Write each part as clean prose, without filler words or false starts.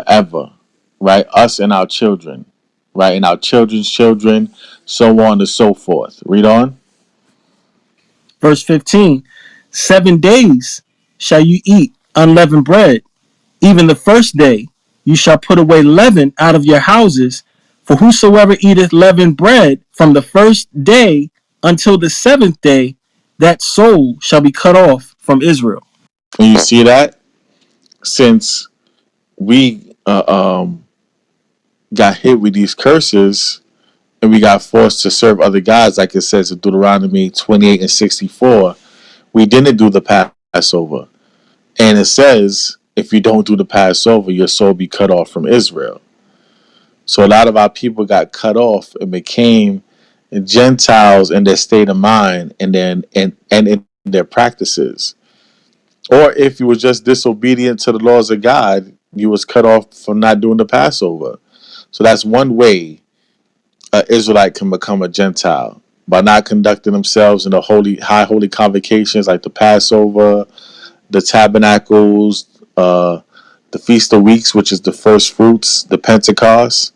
forever, right? Us and our children, right? And our children's children, so on and so forth. Read on. Verse 15. 7 days shall you eat unleavened bread. Even the first day you shall put away leaven out of your houses. For whosoever eateth leavened bread from the first day until the seventh day, that soul shall be cut off from Israel. And you see that? Since we got hit with these curses and we got forced to serve other gods, like it says in Deuteronomy 28 and 64, we didn't do the Passover. And it says, if you don't do the Passover, your soul be cut off from Israel. So a lot of our people got cut off and became Gentiles in their state of mind and then and in their practices. Or if you were just disobedient to the laws of God, you was cut off from not doing the Passover. So that's one way an Israelite can become a Gentile, by not conducting themselves in the high holy convocations like the Passover, the Tabernacles, the Feast of Weeks, which is the first fruits, the Pentecost,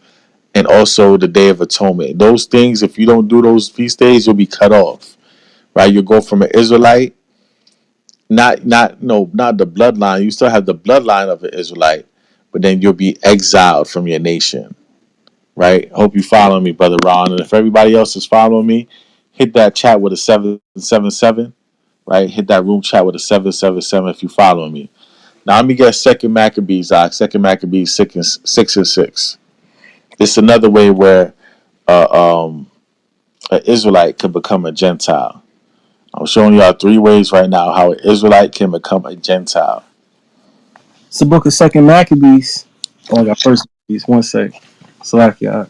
and also the Day of Atonement. Those things, if you don't do those feast days, you'll be cut off. Right? You'll go from an Israelite, not the bloodline. You still have the bloodline of an Israelite, but then you'll be exiled from your nation. Right? Hope you follow me, Brother Ron. And if everybody else is following me, hit that chat with a 777. Right? Hit that room chat with a 777 if you following me. Now let me get Second Maccabees, Second Maccabees 6:6. This is another way where an Israelite can become a Gentile. I'm showing y'all 3 ways right now how an Israelite can become a Gentile. It's the book of Second Maccabees. Oh, I got First Maccabees. One sec. Slack, y'all.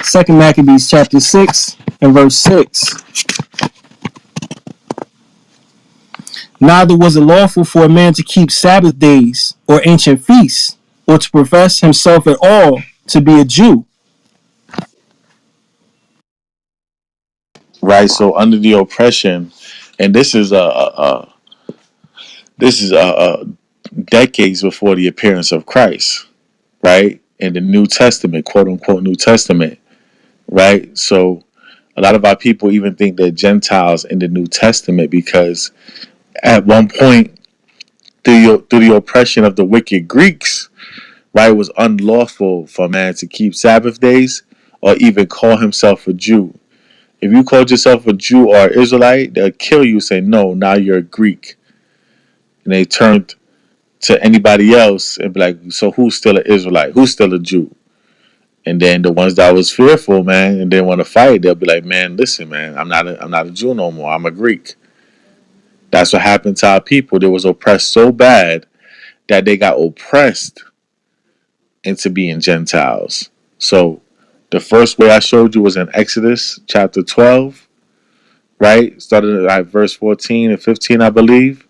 Second Maccabees chapter 6 and verse 6. Neither was it lawful for a man to keep Sabbath days or ancient feasts, or to profess himself at all to be a Jew. Right, so under the oppression, and this is decades before the appearance of Christ, right? In the New Testament, quote unquote New Testament, right? So a lot of our people even think they're Gentiles in the New Testament because at one point through the oppression of the wicked Greeks, right, it was unlawful for a man to keep Sabbath days or even call himself a Jew. If you called yourself a Jew or an Israelite, they'll kill you. Say no, now you're a Greek, and they turned to anybody else and be like, so who's still an Israelite? Who's still a Jew? And then the ones that was fearful, man, and didn't want to fight, they'll be like, man, listen, man, I'm not a Jew no more. I'm a Greek. That's what happened to our people. They was oppressed so bad that they got oppressed into being Gentiles. So the first way I showed you was in Exodus chapter 12, right? Started at verse 14 and 15, I believe.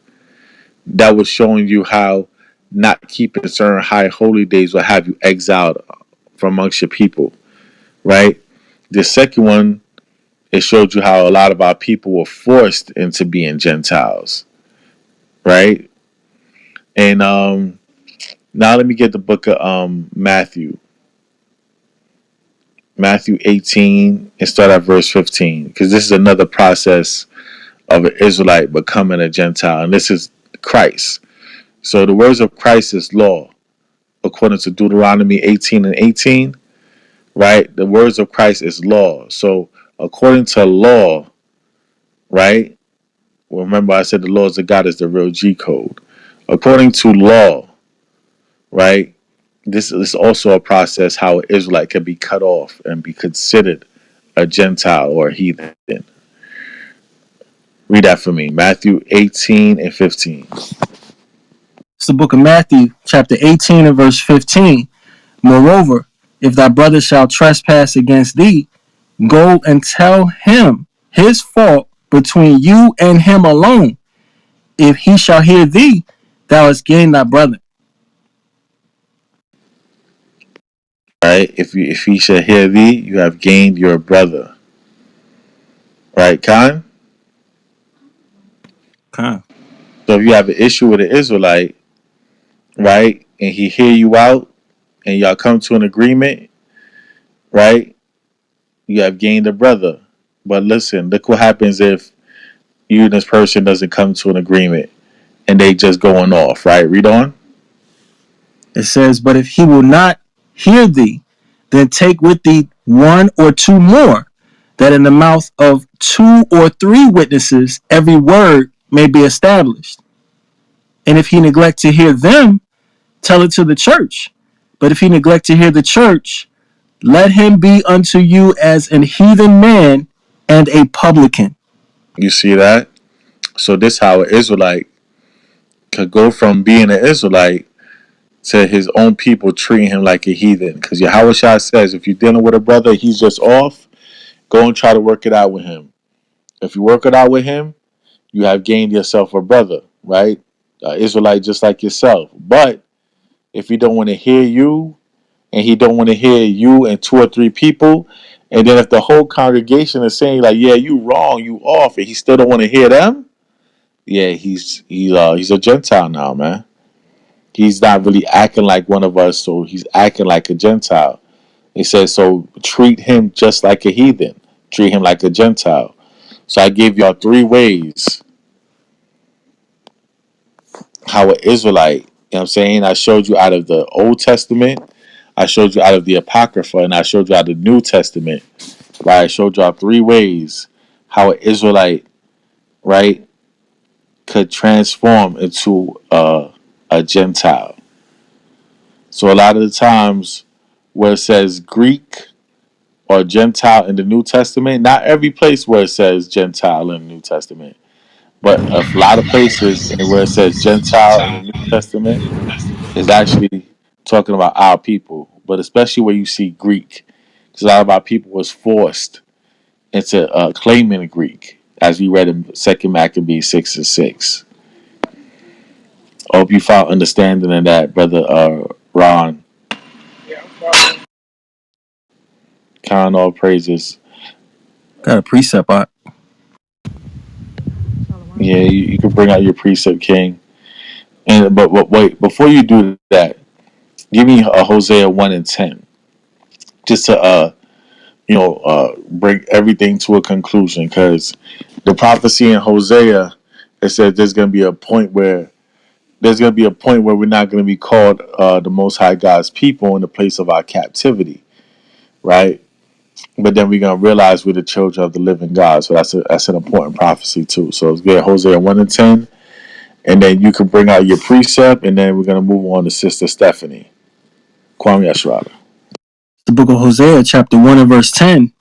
That was showing you how not keeping certain high holy days will have you exiled from amongst your people, right? The second one, it showed you how a lot of our people were forced into being Gentiles, right? And now let me get the book of Matthew 18, and start at verse 15, because this is another process of an Israelite becoming a Gentile, and this is Christ. So the words of Christ is law, according to Deuteronomy 18 and 18, right? The words of Christ is law. So according to law, right? Well, remember I said the laws of God is the real G code. According to law, right? This is also a process how an Israelite can be cut off and be considered a Gentile or a heathen. Read that for me. Matthew 18 and 15. It's the book of Matthew, chapter 18 and verse 15. Moreover, if thy brother shall trespass against thee, go and tell him his fault between you and him alone. If he shall hear thee, thou hast gained thy brother. Right? If he shall hear thee, you have gained your brother. Right, Khan? Khan. So if you have an issue with an Israelite, right, and he hear you out, and y'all come to an agreement, right, you have gained a brother. But listen, look what happens if you and this person doesn't come to an agreement and they just going off, right? Read on. It says, but if he will not hear thee, then take with thee one or two more, that in the mouth of two or three witnesses every word may be established. And if he neglect to hear them, tell it to the church. But if he neglect to hear the church, let him be unto you as an heathen man and a publican. You see that? So this how an Israelite could go from being an Israelite to his own people treating him like a heathen. Because Yahweh Shah says, if you're dealing with a brother, he's just off, go and try to work it out with him. If you work it out with him, you have gained yourself a brother, right? Israelite just like yourself. But if he don't want to hear you, and he don't want to hear you and two or three people, and then if the whole congregation is saying like, yeah, you wrong, you off, and he still don't want to hear them, yeah, he's a Gentile now, man. He's not really acting like one of us, so he's acting like a Gentile. He says, so treat him just like a heathen. Treat him like a Gentile. So I gave y'all three ways how an Israelite, you know what I'm saying? I showed you out of the Old Testament, I showed you out of the Apocrypha, and I showed you out of the New Testament. Right? I showed y'all three ways how an Israelite, right, could transform into a Gentile. So a lot of the times where it says Greek or Gentile in the New Testament, not every place where it says Gentile in the New Testament, but a lot of places where it says Gentile in the New Testament is actually talking about our people, but especially where you see Greek, because a lot of our people was forced into claiming Greek, as we read in Second Maccabees 6:6. I hope you found understanding in that, brother Ron. Count all praises. Got a precept out. Yeah, you can bring out your precept, King. And but wait, before you do that, give me Hosea 1:10, just to bring everything to a conclusion, because the prophecy in Hosea, it says there's going to be a point where we're not going to be called the Most High God's people in the place of our captivity, right? But then we're going to realize we're the children of the living God. So that's an important prophecy too. So let's get Hosea 1:10, and then you can bring out your precept, and then we're going to move on to Sister Stephanie. Kwame Yashrada. The book of Hosea, chapter 1 and verse 10.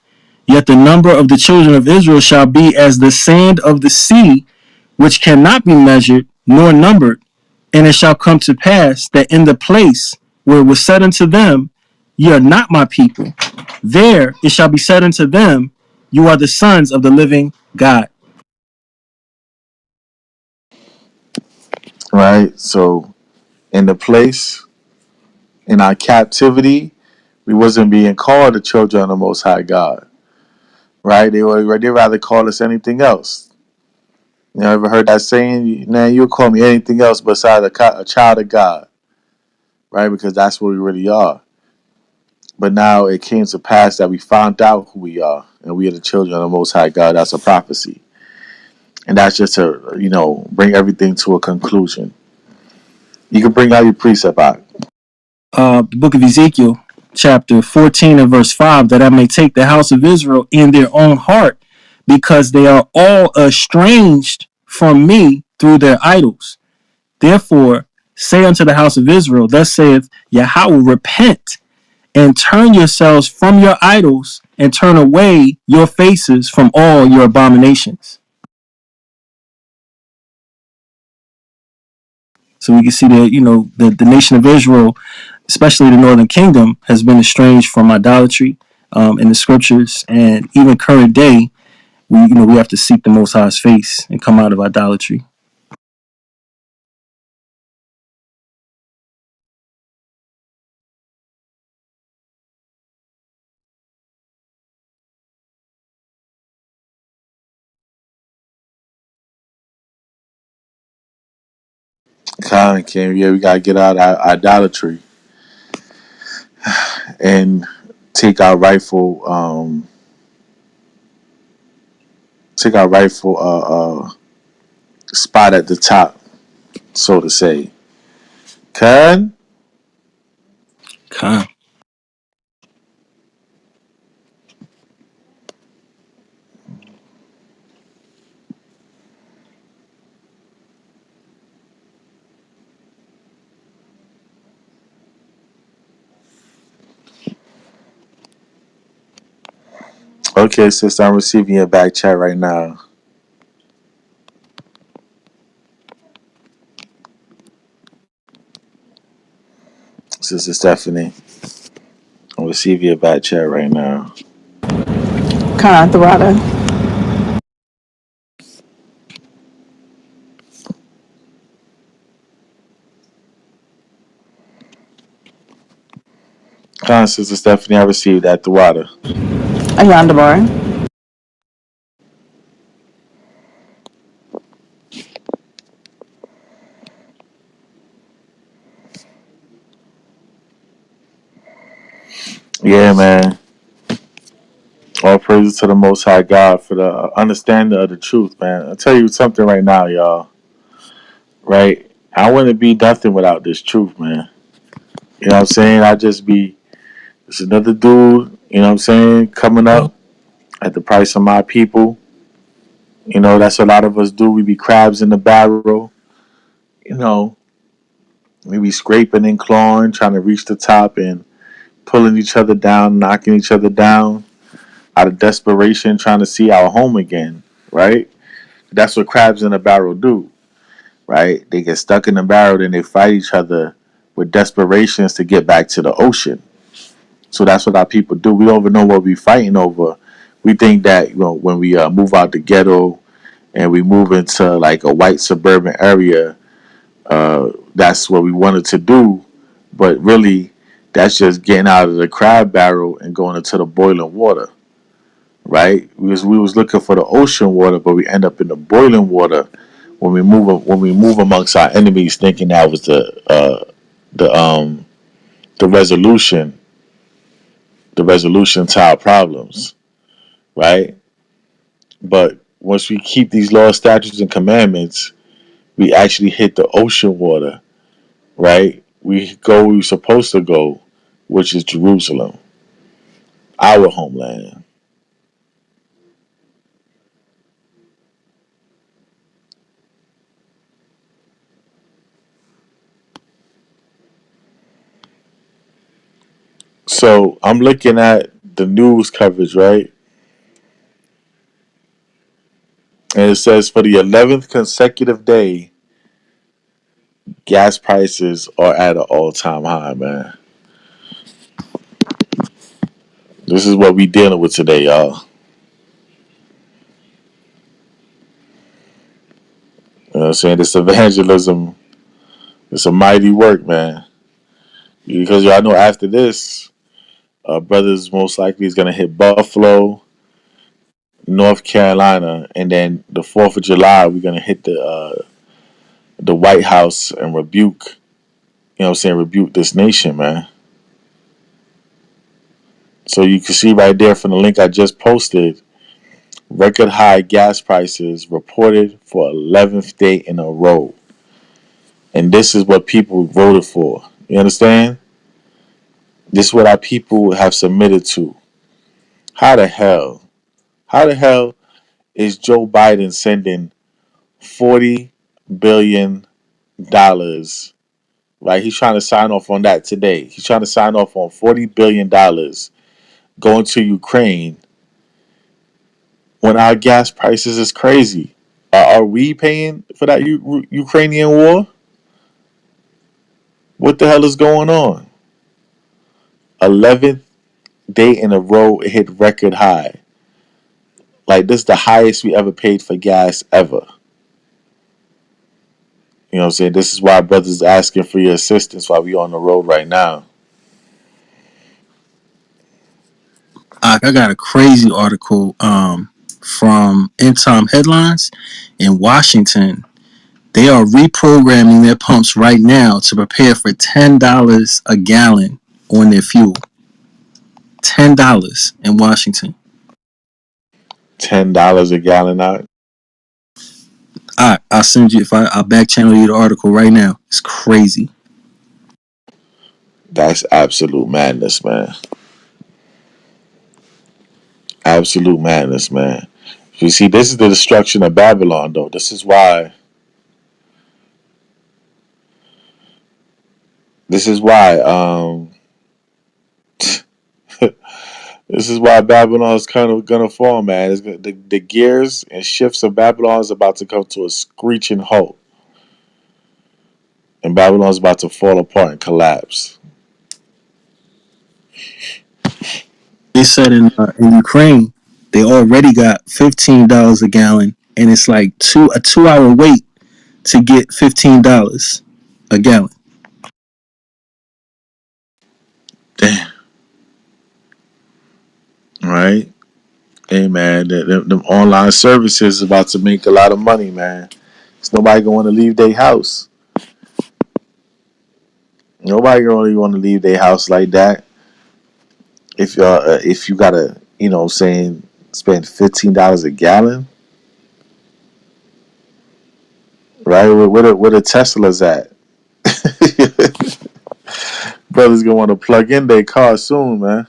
Yet the number of the children of Israel shall be as the sand of the sea, which cannot be measured nor numbered. And it shall come to pass that in the place where it was said unto them, Ye are not my people, there it shall be said unto them, You are the sons of the living God. Right? So in the place, in our captivity, we wasn't being called the children of the Most High God. Right? They rather call us anything else. You know, ever heard that saying? Man, you'll call me anything else besides a child of God, right? Because that's what we really are. But now it came to pass that we found out who we are, and we are the children of the Most High God. That's a prophecy, and that's just to bring everything to a conclusion. You can bring out your precept out. The book of Ezekiel, chapter 14 and verse 5, that I may take the house of Israel in their own heart, because they are all estranged from me through their idols. Therefore, say unto the house of Israel, Thus saith Yahweh, repent and turn yourselves from your idols and turn away your faces from all your abominations. So we can see that, the nation of Israel, especially the northern kingdom, has been estranged from idolatry in the scriptures. And even current day, we have to seek the Most High's face and come out of idolatry. Con King, yeah, we gotta get out of idolatry and take our rightful spot at the top, so to say. Con? Con. Okay, sister, I'm receiving your back chat right now. Sister Stephanie, I'm receiving your back chat right now. Con Thrada. Con, Sister Stephanie, I received that the water. Ayandabar. Yeah, man. All praises to the Most High God for the understanding of the truth, man. I'll tell you something right now, y'all. Right? I wouldn't be nothing without this truth, man. You know what I'm saying? I just be just another dude, you know what I'm saying, coming up at the price of my people. You know, that's what a lot of us do. We be crabs in the barrel. You know, we be scraping and clawing, trying to reach the top and pulling each other down, knocking each other down out of desperation, trying to see our home again, right? That's what crabs in a barrel do, right? They get stuck in the barrel and they fight each other with desperations to get back to the ocean. So that's what our people do. We don't even know what we're fighting over. We think that, you know, when we move out the ghetto and we move into like a white suburban area, that's what we wanted to do. But really, that's just getting out of the crab barrel and going into the boiling water, right? We was looking for the ocean water, but we end up in the boiling water when we move amongst our enemies, thinking that was the the resolution the resolution to our problems, right? But once we keep these laws, statutes, and commandments, we actually hit the ocean water, right? We go where we're supposed to go, which is Jerusalem, our homeland. So I'm looking at the news coverage, right? And it says for the 11th consecutive day, gas prices are at an all-time high, man. This is what we dealing with today, y'all. You know what I'm saying? This evangelism, it's a mighty work, man. Because y'all know after this, brothers most likely is gonna hit Buffalo, North Carolina, and then the 4th of July we're gonna hit the White House and rebuke, you know what I'm saying, rebuke this nation, man. So you can see right there from the link I just posted, record high gas prices reported for 11th day in a row. And this is what people voted for. You understand? This is what our people have submitted to. How the hell? How the hell is Joe Biden sending $40 billion? Right? He's trying to sign off on that today. He's trying to sign off on $40 billion going to Ukraine when our gas prices is crazy. Are we paying for that Ukrainian war? What the hell is going on? 11th day in a row, it hit record high. Like, this is the highest we ever paid for gas ever. You know what I'm saying? This is why brothers asking for your assistance while we on the road right now. I got a crazy article from End Time Headlines in Washington. They are reprogramming their pumps right now to prepare for $10 a gallon on their fuel. $10 in Washington. $10 a gallon out. I'll send you I'll back channel you the article right now. It's crazy. That's absolute madness, man. Absolute madness, man. You see, this is the destruction of Babylon, though. This is why. This is why. This is why Babylon is kind of gonna fall, man. The gears and shifts of Babylon is about to come to a screeching halt, and Babylon is about to fall apart and collapse. They said in Ukraine they already got $15 a gallon, and it's like a 2 hour wait to get $15 a gallon. Damn. Right? Hey, man, them online services is about to make a lot of money, man. It's nobody going to leave their house. Nobody really want to leave their house like that. If you gotta, saying spend $15 a gallon, right? Where the Teslas at? Brothers gonna want to plug in their car soon, man.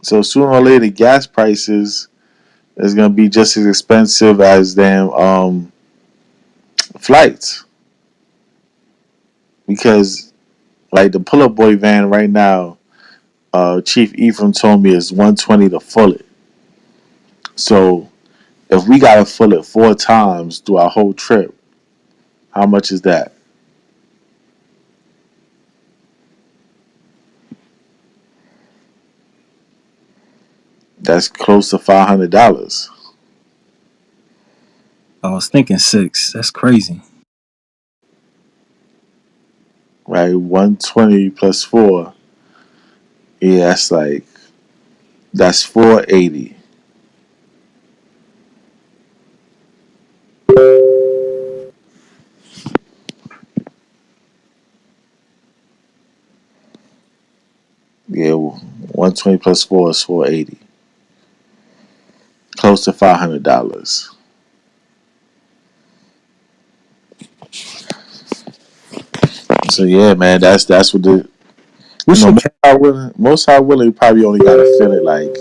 So sooner or later, gas prices is gonna be just as expensive as damn flights, because like the pull up boy van right now, Chief Ephraim told me is 120 to full it. So if we gotta fill it 4 times through our whole trip, how much is that? That's close to $500, I was thinking 6. That's crazy. right? 120 plus 4, yeah, that's 480. Yeah, 120 plus 4 is 480, close to $500. So yeah, man, that's what the What's your most high willing probably only gotta fill it like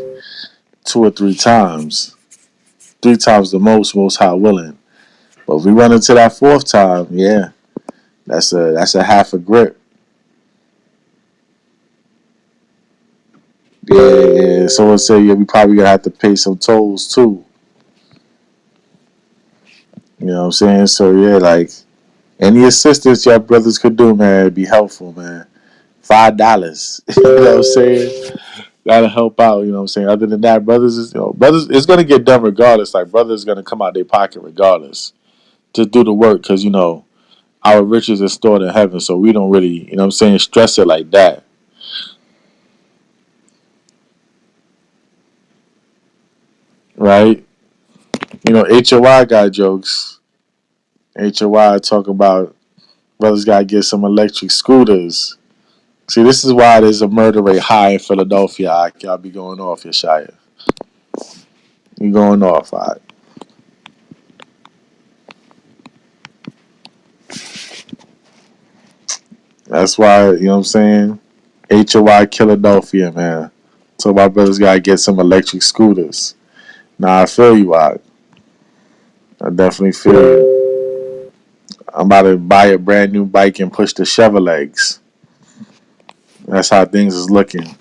2 or 3 times, 3 times the most high willing. But if we run into that fourth time, yeah, that's a half a grip. Yeah, yeah. Someone said, yeah, we probably gonna have to pay some tolls too. You know what I'm saying? So yeah, like any assistance y'all brothers could do, man, it'd be helpful, man. $5. You know what I'm saying? That'll help out, you know what I'm saying? Other than that, brothers it's gonna get done regardless. Like brothers gonna come out their pocket regardless to do the work, because our riches is stored in heaven, so we don't really, you know what I'm saying, stress it like that. Right? HOI got jokes. HOI talk about brothers gotta get some electric scooters. See, this is why there's a murder rate high in Philadelphia. Y'all be going off, Yeshaya. You going off, all right? That's why, you know what I'm saying? HOI Philadelphia, man. So my brothers gotta get some electric scooters. Nah, I feel you, I definitely feel you. I'm about to buy a brand new bike and push the Chevrolets. That's how things is looking.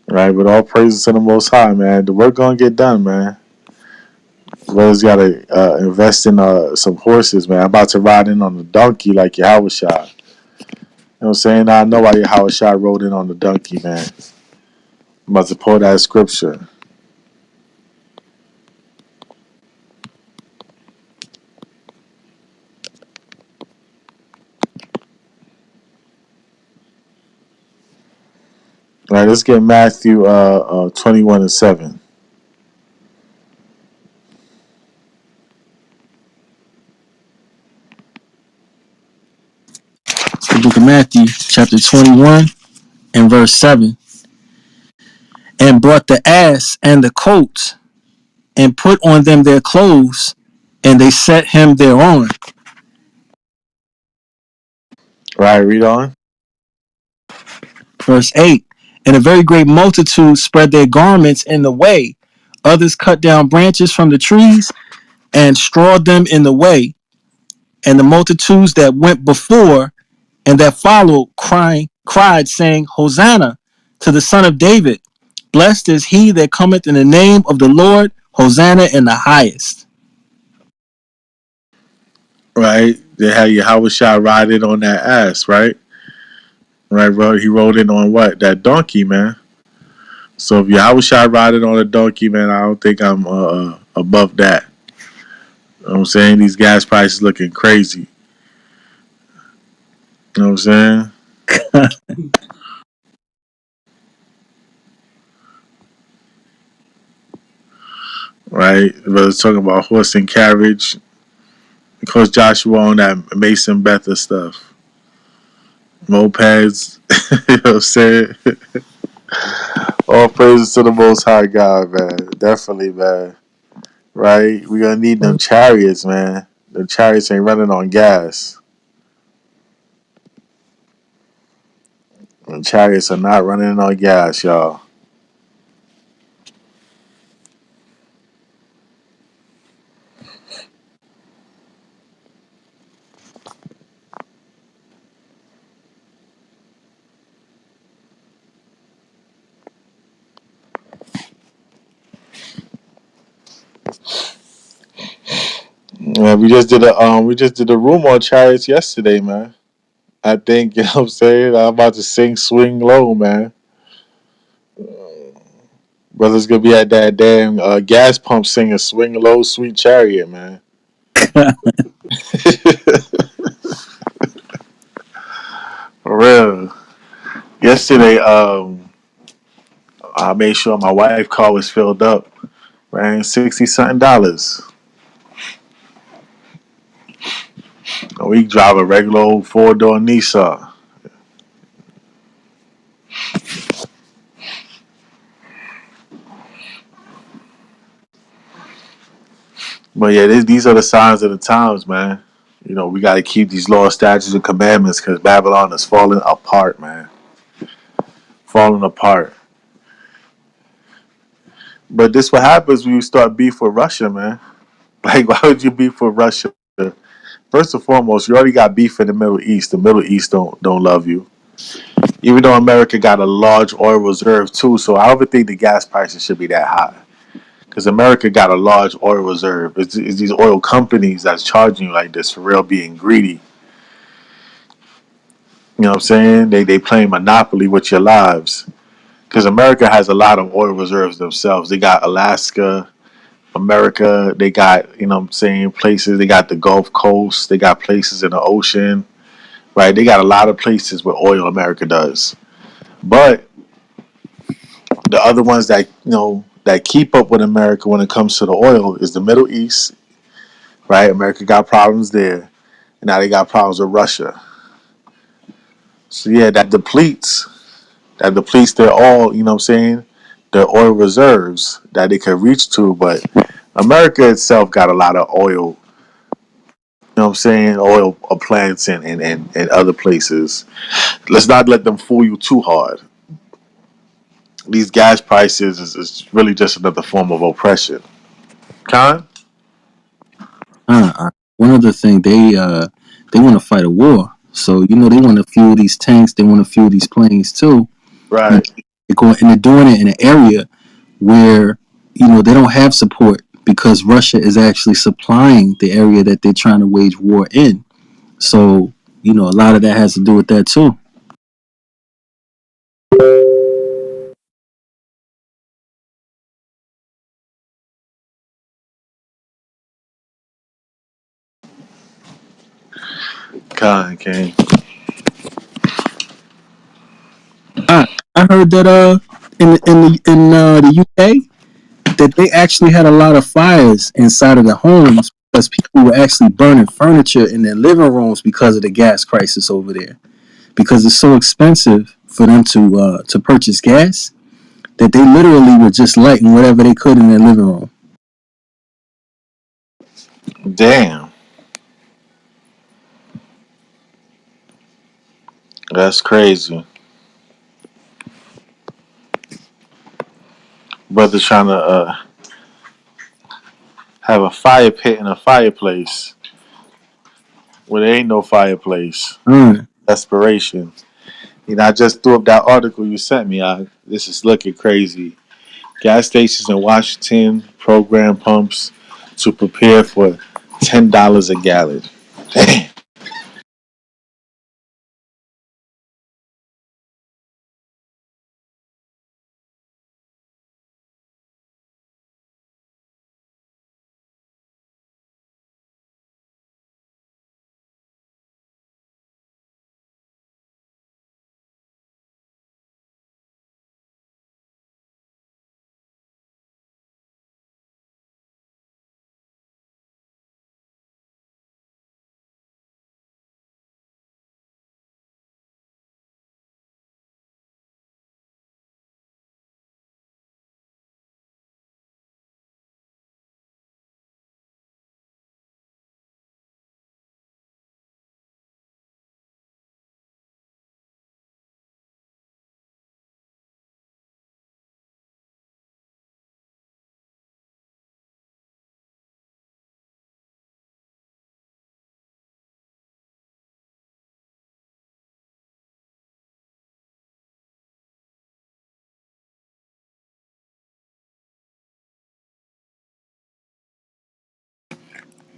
Right, but all praises to the Most High, man. The work gonna get done, man. Brothers gotta invest in some horses, man. I'm about to ride in on the donkey like Yahweh Shah. You know what I'm saying? I know why Yahweh Shah rode in on the donkey, man. I'm about to pull that scripture. All right, let's get Matthew 21:7. The book of Matthew, chapter 21, and verse 7. And brought the ass and the colt, and put on them their clothes, and they set him thereon. Right, read on. Verse 8. And a very great multitude spread their garments in the way. Others cut down branches from the trees and strawed them in the way. And the multitudes that went before and that followed cried, saying, Hosanna to the Son of David. Blessed is he that cometh in the name of the Lord. Hosanna in the highest. Right, they had Yahweh Shai riding on that ass, right? Right, bro. He rode in on what? That donkey, man. So if Yahweh Shai riding on a donkey, man, I don't think I'm above that. You know what I'm saying? These gas prices looking crazy. You know what I'm saying? Right? Brothers talking about horse and carriage. Of course, Joshua on that Mason Betha stuff. Mopeds. You know what I'm saying? All praises to the Most High God, man. Definitely, man. Right? We gonna need them chariots, man. The chariots ain't running on gas. The chariots are not running on gas, y'all. Yeah, we just did a room on chariots yesterday, man. I think, you know what I'm saying? I'm about to sing Swing Low, man. Brother's gonna be at that damn gas pump singing Swing Low, Sweet Chariot, man. For real. Yesterday, I made sure my wife car was filled up. Man, 60 something dollars. We drive a regular old 4-door Nissan. But yeah, these are the signs of the times, man. You know, we got to keep these laws, statutes, and commandments because Babylon is falling apart, man. Falling apart. But this what happens when you start beef with Russia, man. Like, why would you beef with Russia? First and foremost, you already got beef in the Middle East. The Middle East don't love you. Even though America got a large oil reserve too, so I don't think the gas prices should be that high. Because America got a large oil reserve. It's these oil companies that's charging you like this for real, being greedy. You know what I'm saying? They play monopoly with your lives. Because America has a lot of oil reserves themselves. They got Alaska, America. They got, you know what I'm saying, places. They got the Gulf Coast. They got places in the ocean. Right? They got a lot of places where oil America does. But the other ones that, you know, that keep up with America when it comes to the oil is the Middle East. Right? America got problems there. And now they got problems with Russia. So yeah, that depletes their all, you know what I'm saying, their oil reserves that they could reach to. But America itself got a lot of oil, you know what I'm saying, oil plants and other places. Let's not let them fool you too hard. These gas prices is really just another form of oppression. Con? One other thing, they want to fight a war. So, they want to fuel these tanks. They want to fuel these planes too. And Right. they're doing it in an area where, they don't have support because Russia is actually supplying the area that they're trying to wage war in. So, a lot of that has to do with that too. Con, King. I heard that in the UK that they actually had a lot of fires inside of the homes because people were actually burning furniture in their living rooms because of the gas crisis over there. Because it's so expensive for them to purchase gas that they literally were just lighting whatever they could in their living room. Damn, that's crazy. Brother trying to have a fire pit in a fireplace where there ain't no fireplace. Mm. Desperation. You know, I just threw up that article you sent me. This is looking crazy. Gas stations in Washington program pumps to prepare for $10 a gallon. Damn.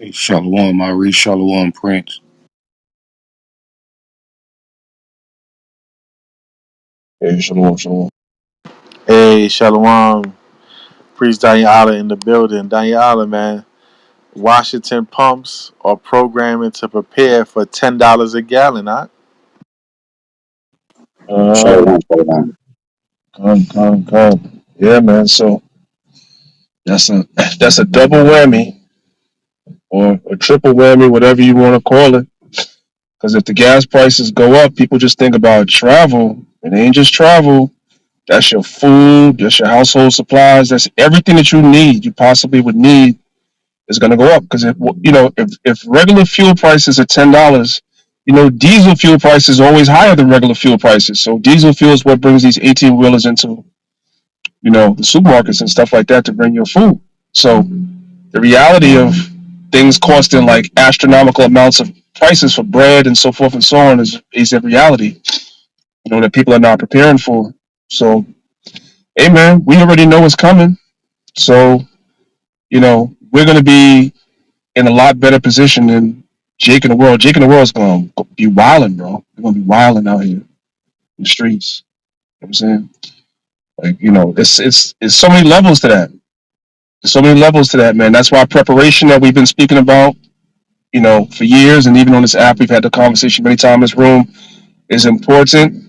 Hey, Shalom, Maurice, Shalom, Prince. Hey, shalom, shalom. Hey, Shalom. Priest Daniela in the building. Daniela, man. Washington pumps are programming to prepare for $10 a gallon, huh? Uh, Shalom, Shalom. come. Yeah, man. So that's a that's a double whammy or a triple whammy, whatever you want to call it. Because if the gas prices go up, people just think about travel. It ain't just travel. That's your food. That's your household supplies. That's everything that you need. You possibly would need is going to go up. Because if regular fuel prices are $10. Diesel fuel prices are always higher than regular fuel prices. So diesel fuel is what brings these 18 wheelers into the supermarkets and stuff like that to bring your food. So the reality of things costing like astronomical amounts of prices for bread and so forth and so on is a reality, that people are not preparing for. So, hey man, we already know what's coming. So, we're gonna be in a lot better position than Jake in the world. Jake in the world is gonna be wilding, bro. They're gonna be wilding out here in the streets. You know what I'm saying? Like, it's so many levels to that. There's so many levels to that, man. That's why preparation that we've been speaking about, for years, and even on this app, we've had the conversation many times in this room, is important.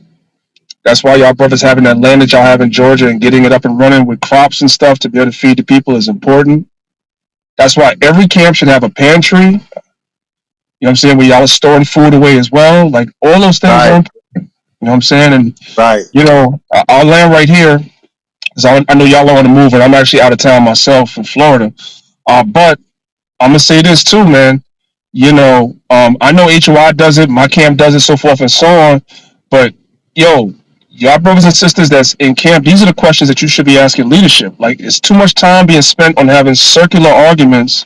That's why y'all brothers having that land that y'all have in Georgia and getting it up and running with crops and stuff to be able to feed the people is important. That's why every camp should have a pantry. You know what I'm saying? Where y'all are storing food away as well. Like all those things are Right, important. You know what I'm saying? And right. I'll land right here because I know y'all are on the move, and I'm actually out of town myself in Florida. But I'm gonna say this too, man. I know HOI does it, my camp does it, so forth and so on. But y'all brothers and sisters that's in camp, these are the questions that you should be asking leadership. Like, it's too much time being spent on having circular arguments.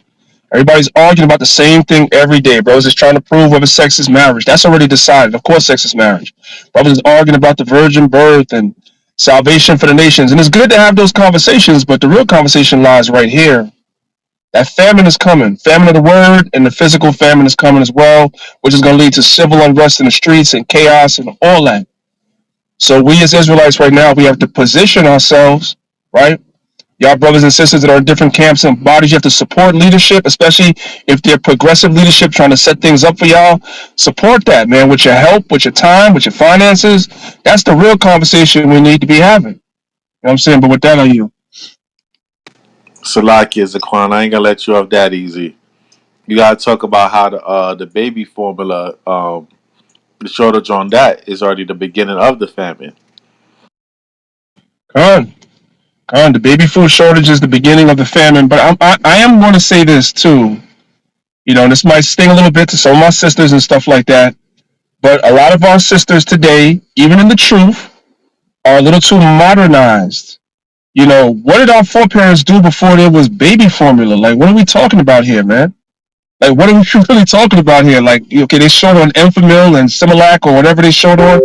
Everybody's arguing about the same thing every day. Brothers is trying to prove whether sex is marriage. That's already decided. Of course, sex is marriage. Brothers is arguing about the virgin birth and salvation for the nations. And it's good to have those conversations, but the real conversation lies right here. That famine is coming. Famine of the word and the physical famine is coming as well, which is going to lead to civil unrest in the streets and chaos and all that. So we as Israelites right now, we have to position ourselves, right? Y'all brothers and sisters that are in different camps and bodies, you have to support leadership, especially if they're progressive leadership trying to set things up for y'all. Support that, man, with your help, with your time, with your finances. That's the real conversation we need to be having. You know what I'm saying? But with that, on you. Salaki is Zaquan. I ain't gonna let you off that easy. You gotta talk about how the baby formula, the shortage on that is already the beginning of the famine. Con, the baby food shortage is the beginning of the famine. But I am going to say this too. You know, and this might sting a little bit to some of my sisters and stuff like that. But a lot of our sisters today, even in the truth, are a little too modernized. You know, what did our foreparents do before there was baby formula? Like, what are we talking about here, man? Like, what are we really talking about here? Like, okay, they showed on Enfamil and Similac or whatever they showed on.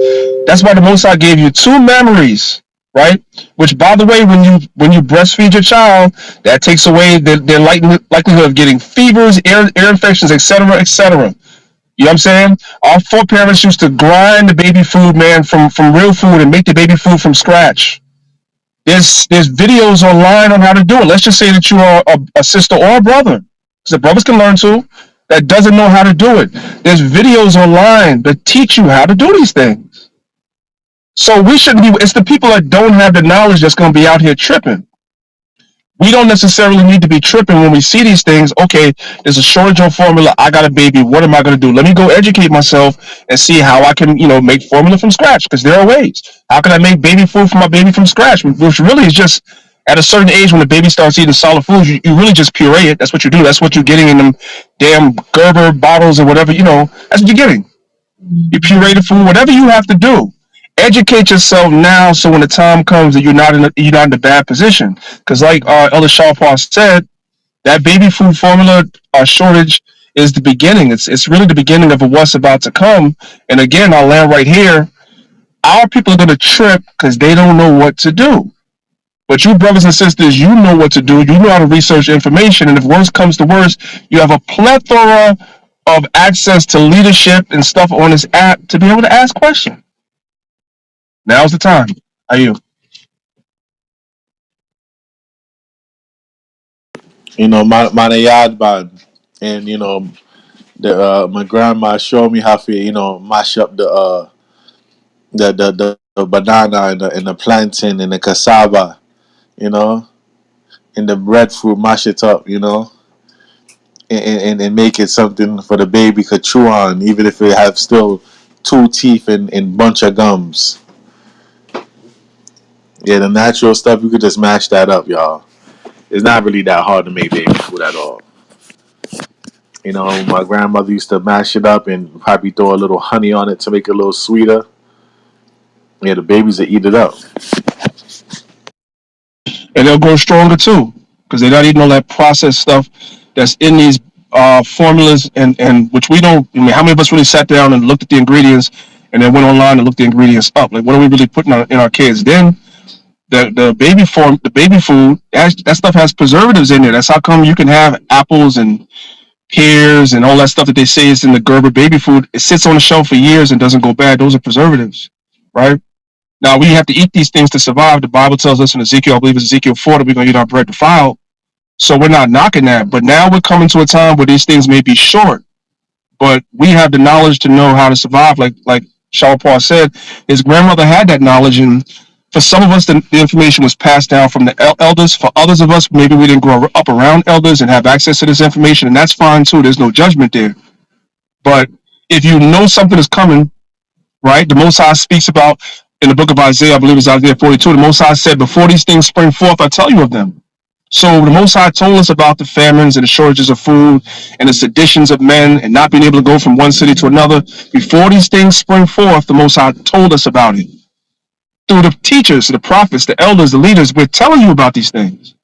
That's why the Most High gave you two memories, right? Which, by the way, when you breastfeed your child, that takes away their likelihood of getting fevers, ear infections, etc., etc. You know what I'm saying? Our foreparents used to grind the baby food, man, from real food and make the baby food from scratch. There's videos online on how to do it. Let's just say that you are a sister or a brother, because the brothers can learn too, that doesn't know how to do it. There's videos online that teach you how to do these things. So we shouldn't be, it's the people that don't have the knowledge that's going to be out here tripping. We don't necessarily need to be tripping when we see these things. Okay, there's a shortage on formula. I got a baby. What am I going to do? Let me go educate myself and see how I can, make formula from scratch, because there are ways. How can I make baby food for my baby from scratch? Which really is just at a certain age when the baby starts eating solid foods, you really just puree it. That's what you do. That's what you're getting in them damn Gerber bottles or whatever, that's what you're getting. You puree the food, whatever you have to do. Educate yourself now, so when the time comes that you're not in a bad position. Because like Elder Shawpaw said, that baby food formula shortage is the beginning. It's really the beginning of what's about to come. And again, I'll land right here. Our people are going to trip because they don't know what to do. But you brothers and sisters, you know what to do. You know how to research information. And if worse comes to worse, you have a plethora of access to leadership and stuff on this app to be able to ask questions. Now's the time. Are you? My yard, and my grandma showed me how to mash up the banana and the plantain and the cassava, you know, and the breadfruit, mash it up, and make it something for the baby to chew on, even if it have still two teeth and bunch of gums. Yeah, the natural stuff, you could just mash that up, y'all. It's not really that hard to make baby food at all. My grandmother used to mash it up and probably throw a little honey on it to make it a little sweeter. Yeah, the babies will eat it up. And they'll grow stronger too, because they're not eating all that processed stuff that's in these formulas, and which we don't. I mean, how many of us really sat down and looked at the ingredients, and then went online and looked the ingredients up? Like, what are we really putting in our kids? Then the baby food, that stuff has preservatives in there. That's how come you can have apples and pears and all that stuff that they say is in the Gerber baby food. It sits on the shelf for years and doesn't go bad. Those are preservatives, right? Now, we have to eat these things to survive. The Bible tells us in Ezekiel, I believe it's Ezekiel 4, that we're going to eat our bread defiled. So we're not knocking that. But now we're coming to a time where these things may be short, but we have the knowledge to know how to survive. Like Shawpaw said, his grandmother had that knowledge. And for some of us, the information was passed down from the elders. For others of us, maybe we didn't grow up around elders and have access to this information. And that's fine, too. There's no judgment there. But if you know something is coming, right? The Most High speaks about in the book of Isaiah, I believe it's Isaiah 42, the Most High said, before these things spring forth, I tell you of them. So the Most High told us about the famines and the shortages of food and the seditions of men and not being able to go from one city to another. Before these things spring forth, the Most High told us about it. Through the teachers, the prophets, the elders, the leaders, we're telling you about these things.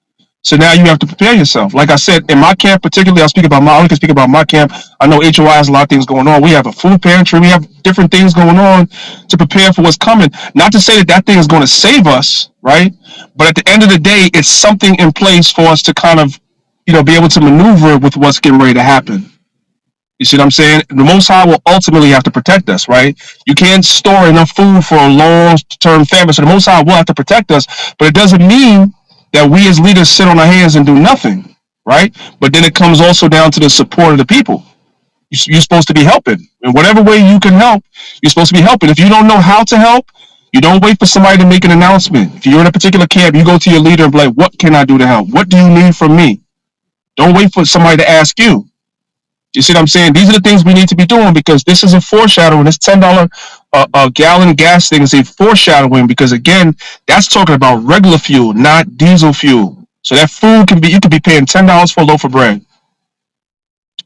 So now you have to prepare yourself. Like I said, in my camp, particularly, I only can speak about my camp. I know HOI has a lot of things going on. We have a food pantry. We have different things going on to prepare for what's coming. Not to say that thing is going to save us, right? But at the end of the day, it's something in place for us to kind of, be able to maneuver with what's getting ready to happen. You see what I'm saying? The Most High will ultimately have to protect us, right? You can't store enough food for a long-term famine. So the Most High will have to protect us. But it doesn't mean that we as leaders sit on our hands and do nothing, right? But then it comes also down to the support of the people. You're supposed to be helping in whatever way you can help. You're supposed to be helping. If you don't know how to help, you don't wait for somebody to make an announcement. If you're in a particular camp, you go to your leader and be like, "What can I do to help? What do you need from me?" Don't wait for somebody to ask you. You see what I'm saying? These are the things we need to be doing because this is a foreshadowing. This $10 a gallon gas thing is a foreshadowing because again, that's talking about regular fuel, not diesel fuel. So that food can be you could be paying $10 for a loaf of bread.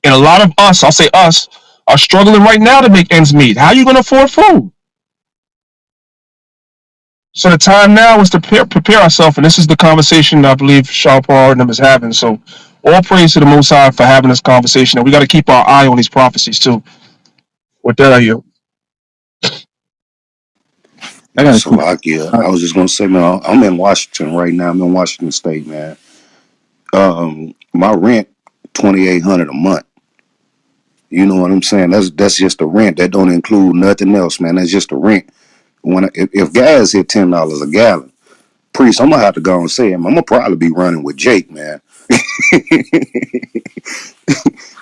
And a lot of us, I'll say us, are struggling right now to make ends meet. How are you going to afford food? So the time now is to prepare ourselves, and this is the conversation I believe Sean Paul and them is having. So all praise to the Most High for having this conversation, and we got to keep our eye on these prophecies too. With that, I yield. I got a So quick. I was just gonna say, man, I'm in Washington right now. I'm in Washington State, man. My rent $2,800 a month. You know what I'm saying? That's just the rent. That don't include nothing else, man. That's just the rent. If gas hit $10 a gallon, priest, I'm gonna have to go and say him. I'm gonna probably be running with Jake, man.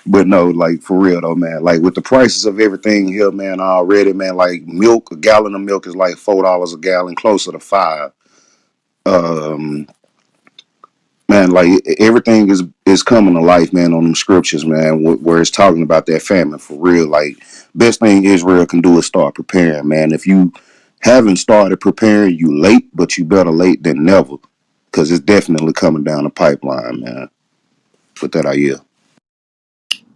But no, like for real though, man. Like with the prices of everything here, man, already, man. Like milk, a gallon of milk is like $4 a gallon, closer to $5. Um, Man, like everything is coming to life, man, on them scriptures, man, where it's talking about that famine for real. Like, best thing Israel can do is start preparing, man. If you haven't started preparing, you late, but you better late than never, because it's definitely coming down the pipeline, man. With that, I yield.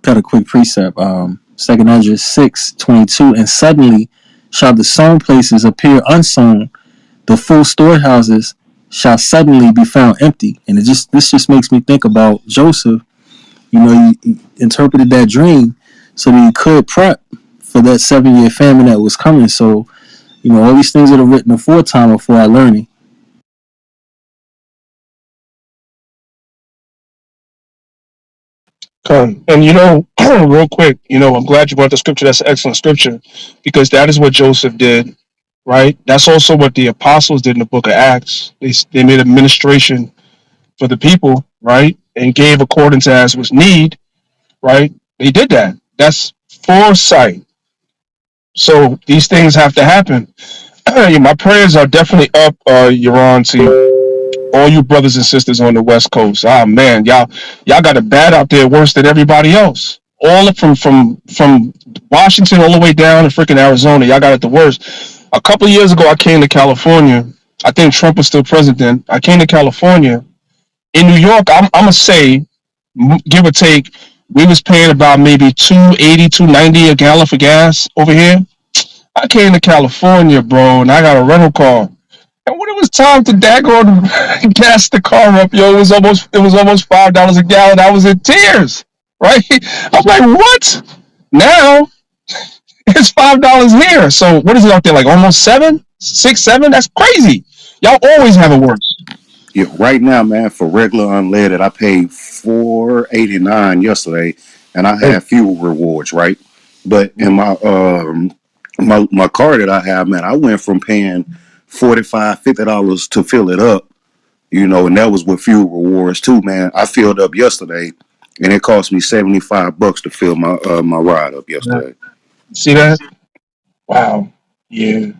Got a quick precept. 2 Ezra 6:22, and suddenly shall the sown places appear unsown, the full storehouses shall suddenly be found empty. And this just makes me think about Joseph. You know, he interpreted that dream so that he could prep for that 7-year famine that was coming. So, you know, all these things that are written aforetime are for our learning. Come. And real quick, I'm glad you brought the scripture. That's an excellent scripture because that is what Joseph did, right? That's also what the apostles did in the book of Acts. They made administration for the people, right? And gave according to as was need, right? They did that. That's foresight. So these things have to happen. My prayers are definitely up, Yaron, to all you brothers and sisters on the West Coast. Ah man, y'all got it bad out there, worse than everybody else. All up from Washington all the way down to freaking Arizona, y'all got it the worst. A couple of years ago, I came to California. I think Trump was still president. I came to California. In New York, I'm gonna say, give or take, we was paying about maybe 280, 290 a gallon for gas over here. I came to California, bro, and I got a rental car. And when it was time to daggone gas the car up, yo, it was almost $5 a gallon. I was in tears, right? I was like, what? Now it's $5 here. So what is it out there? Like almost 7, 6, 7? That's crazy. Y'all always have it worse. Yeah, right now, man, for regular unleaded, I paid $4.89 yesterday, and I Hey, had fuel rewards, right? But in my car that I have, man, I went from paying $45, $50 to fill it up, and that was with fuel rewards too, man. I filled up yesterday, and it cost me $75 to fill my ride up yesterday. see that? Wow. Yeah.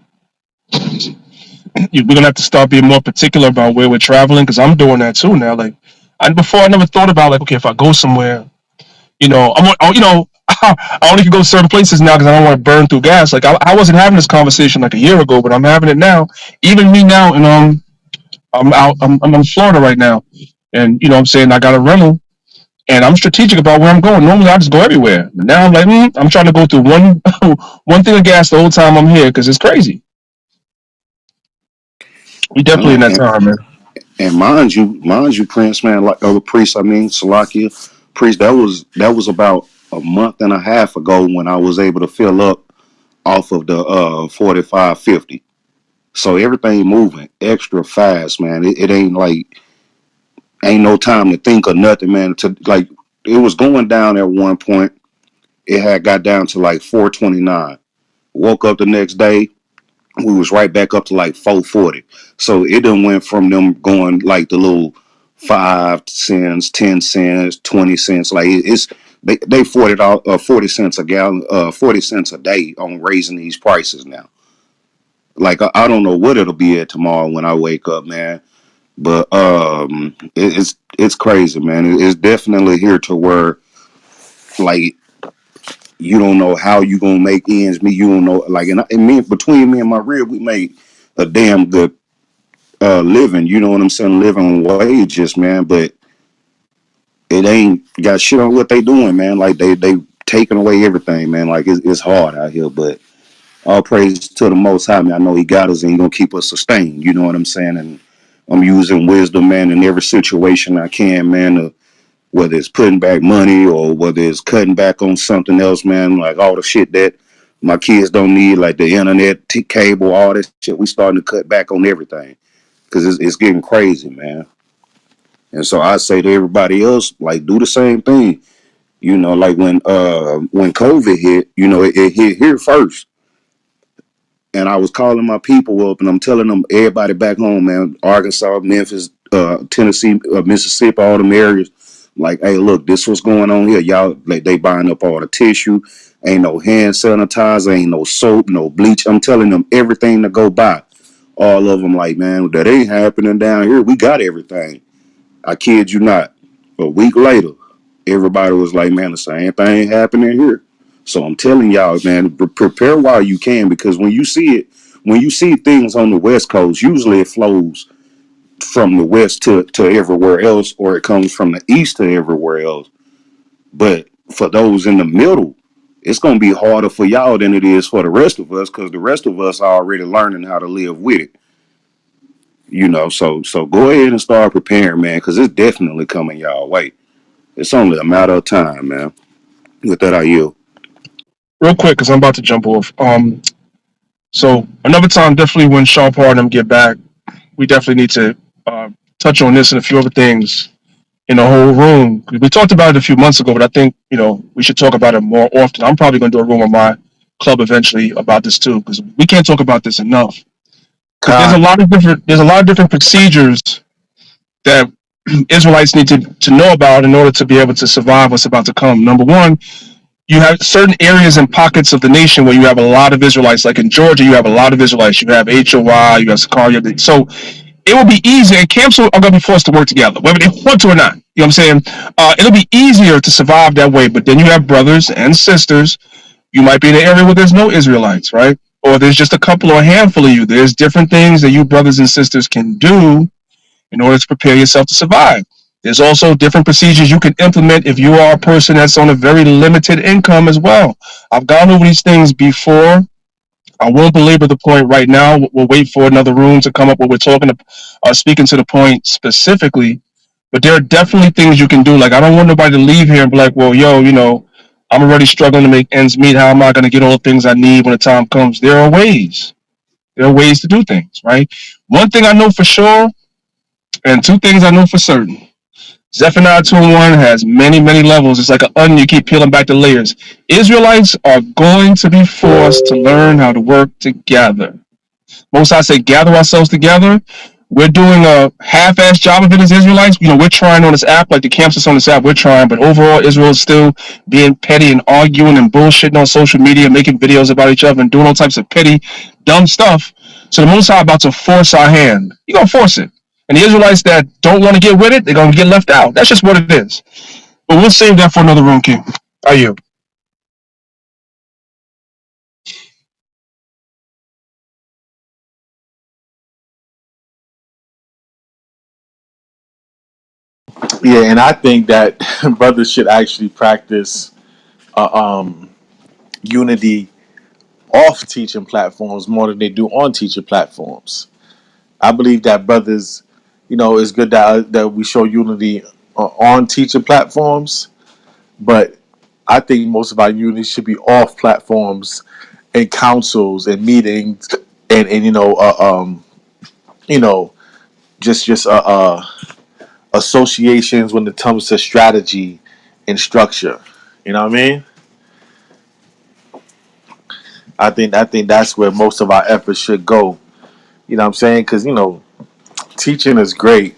We're gonna have to start being more particular about where we're traveling because I'm doing that too now. Like, before I never thought about like, okay, if I go somewhere, I only can go to certain places now because I don't want to burn through gas. Like, I wasn't having this conversation like a year ago, but I'm having it now. Even me now, and I'm out. I'm in Florida right now, and what I'm saying I got a rental, and I'm strategic about where I'm going. Normally, I just go everywhere. But now I'm like, I'm trying to go through one one thing of gas the whole time I'm here because it's crazy. We definitely in that And, time, man. and mind you, Prince, man, like other priests, I mean, Salakia, priest, that was about a month and a half ago when I was able to fill up off of the 4550. So everything moving extra fast, man. It ain't like ain't no time to think or nothing, man. To like it was going down at one point. It had got down to like 429. Woke up the next day, we was right back up to like 440. So it done went from them going like the little 5 cents, 10 cents, 20 cents. Like it's they 40 cents a gallon, 40 cents a day on raising these prices now. Like I don't know what it'll be at tomorrow when I wake up, man. But it's crazy, man. It's definitely here to where like you don't know how you gonna make ends meet. You don't know like and me between me and my rib, we make a damn good living. You know what I'm saying? Living wages, man. But it ain't got shit on what they doing, man. Like they taking away everything, man. Like it's hard out here, but all praise to the Most High, man. I know He got us and He gonna keep us sustained. You know what I'm saying? And I'm using wisdom, man, in every situation I can, man. Whether it's putting back money or whether it's cutting back on something else, man. Like all the shit that my kids don't need, like the internet, cable, all this shit. We starting to cut back on everything because it's getting crazy, man. And so I say to everybody else, like, do the same thing. You know, like when COVID hit, you know, it hit here first. And I was calling my people up and I'm telling them, everybody back home, man, Arkansas, Memphis, Tennessee, Mississippi, all them areas, like, hey, look, this what's going on here. Y'all, like, they buying up all the tissue. Ain't no hand sanitizer, ain't no soap, no bleach. I'm telling them everything to go buy. All of them like, man, that ain't happening down here. We got everything. I kid you not. A week later, everybody was like, man, the same thing happening here. So I'm telling y'all, man, prepare while you can because when you see things on the West Coast, usually it flows from the West to everywhere else, or it comes from the East to everywhere else. But for those in the middle, it's going to be harder for y'all than it is for the rest of us because the rest of us are already learning how to live with it. You know, so go ahead and start preparing, man, because it's definitely coming y'all way. It's only a matter of time, man. With that, I yield. Real quick, because I'm about to jump off. So another time, definitely when Sean Paul and them get back, we definitely need to touch on this and a few other things in the whole room. We talked about it a few months ago, but I think we should talk about it more often. I'm probably going to do a room on my club eventually about this too, because we can't talk about this enough. But Con, there's a lot of different procedures that Israelites need to know about in order to be able to survive what's about to come. Number one, you have certain areas and pockets of the nation where you have a lot of Israelites. Like in Georgia, you have a lot of Israelites. You have HOY, you have Sakaria. So it will be easier, and camps are going to be forced to work together, whether they want to or not. You know what I'm saying? It'll be easier to survive that way. But then you have brothers and sisters. You might be in an area where there's no Israelites, right? Or there's just a couple or a handful of you. There's different things that you brothers and sisters can do in order to prepare yourself to survive. There's also different procedures you can implement if you are a person that's on a very limited income as well. I've gone over these things before. I won't belabor the point right now. We'll wait for another room to come up where we're speaking to the point specifically. But there are definitely things you can do. Like, I don't want nobody to leave here and be like, well, yo, I'm already struggling to make ends meet. How am I going to get all the things I need when the time comes? There are ways. There are ways to do things, right? One thing I know for sure, and two things I know for certain. Zephaniah 2:1 has many, many levels. It's like an onion. You keep peeling back the layers. Israelites are going to be forced to learn how to work together. Most I say, gather ourselves together. We're doing a half-ass job of it as Israelites. We're trying on this app, like the camps that's on this app. We're trying, but overall, Israel is still being petty and arguing and bullshitting on social media, making videos about each other and doing all types of petty, dumb stuff. So the Most High about to force our hand. You're gonna force it, and the Israelites that don't want to get with it, they're gonna get left out. That's just what it is. But we'll save that for another room, King. Are you? yeah, and I think that brothers should actually practice uh, um, unity off teaching platforms more than they do on teaching platforms. I believe that brothers, it's good that we show unity on teaching platforms, but I think most of our unity should be off platforms and councils and meetings and you know just associations when it comes to strategy and structure. You know what I mean? I think that's where most of our efforts should go. You know what I'm saying? Because teaching is great,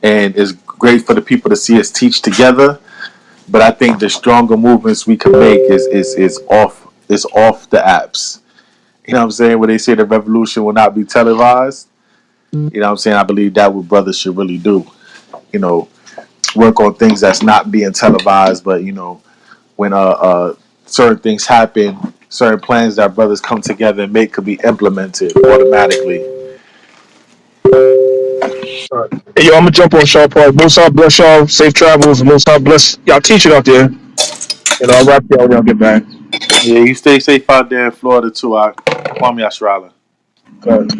and it's great for the people to see us teach together. But I think the stronger movements we can make is off the apps. You know what I'm saying? Where they say the revolution will not be televised. You know what I'm saying? I believe that what brothers should really do. You know, work on things that's not being televised, but when certain things happen, certain plans that brothers come together and make could be implemented automatically. Hey, yo, I'm gonna jump on Shaw Park. Most God bless y'all. Safe travels. Most God bless y'all teaching out there. I'll wrap y'all when y'all get back. Yeah, you stay safe out there in Florida too. I call me Australia. Good.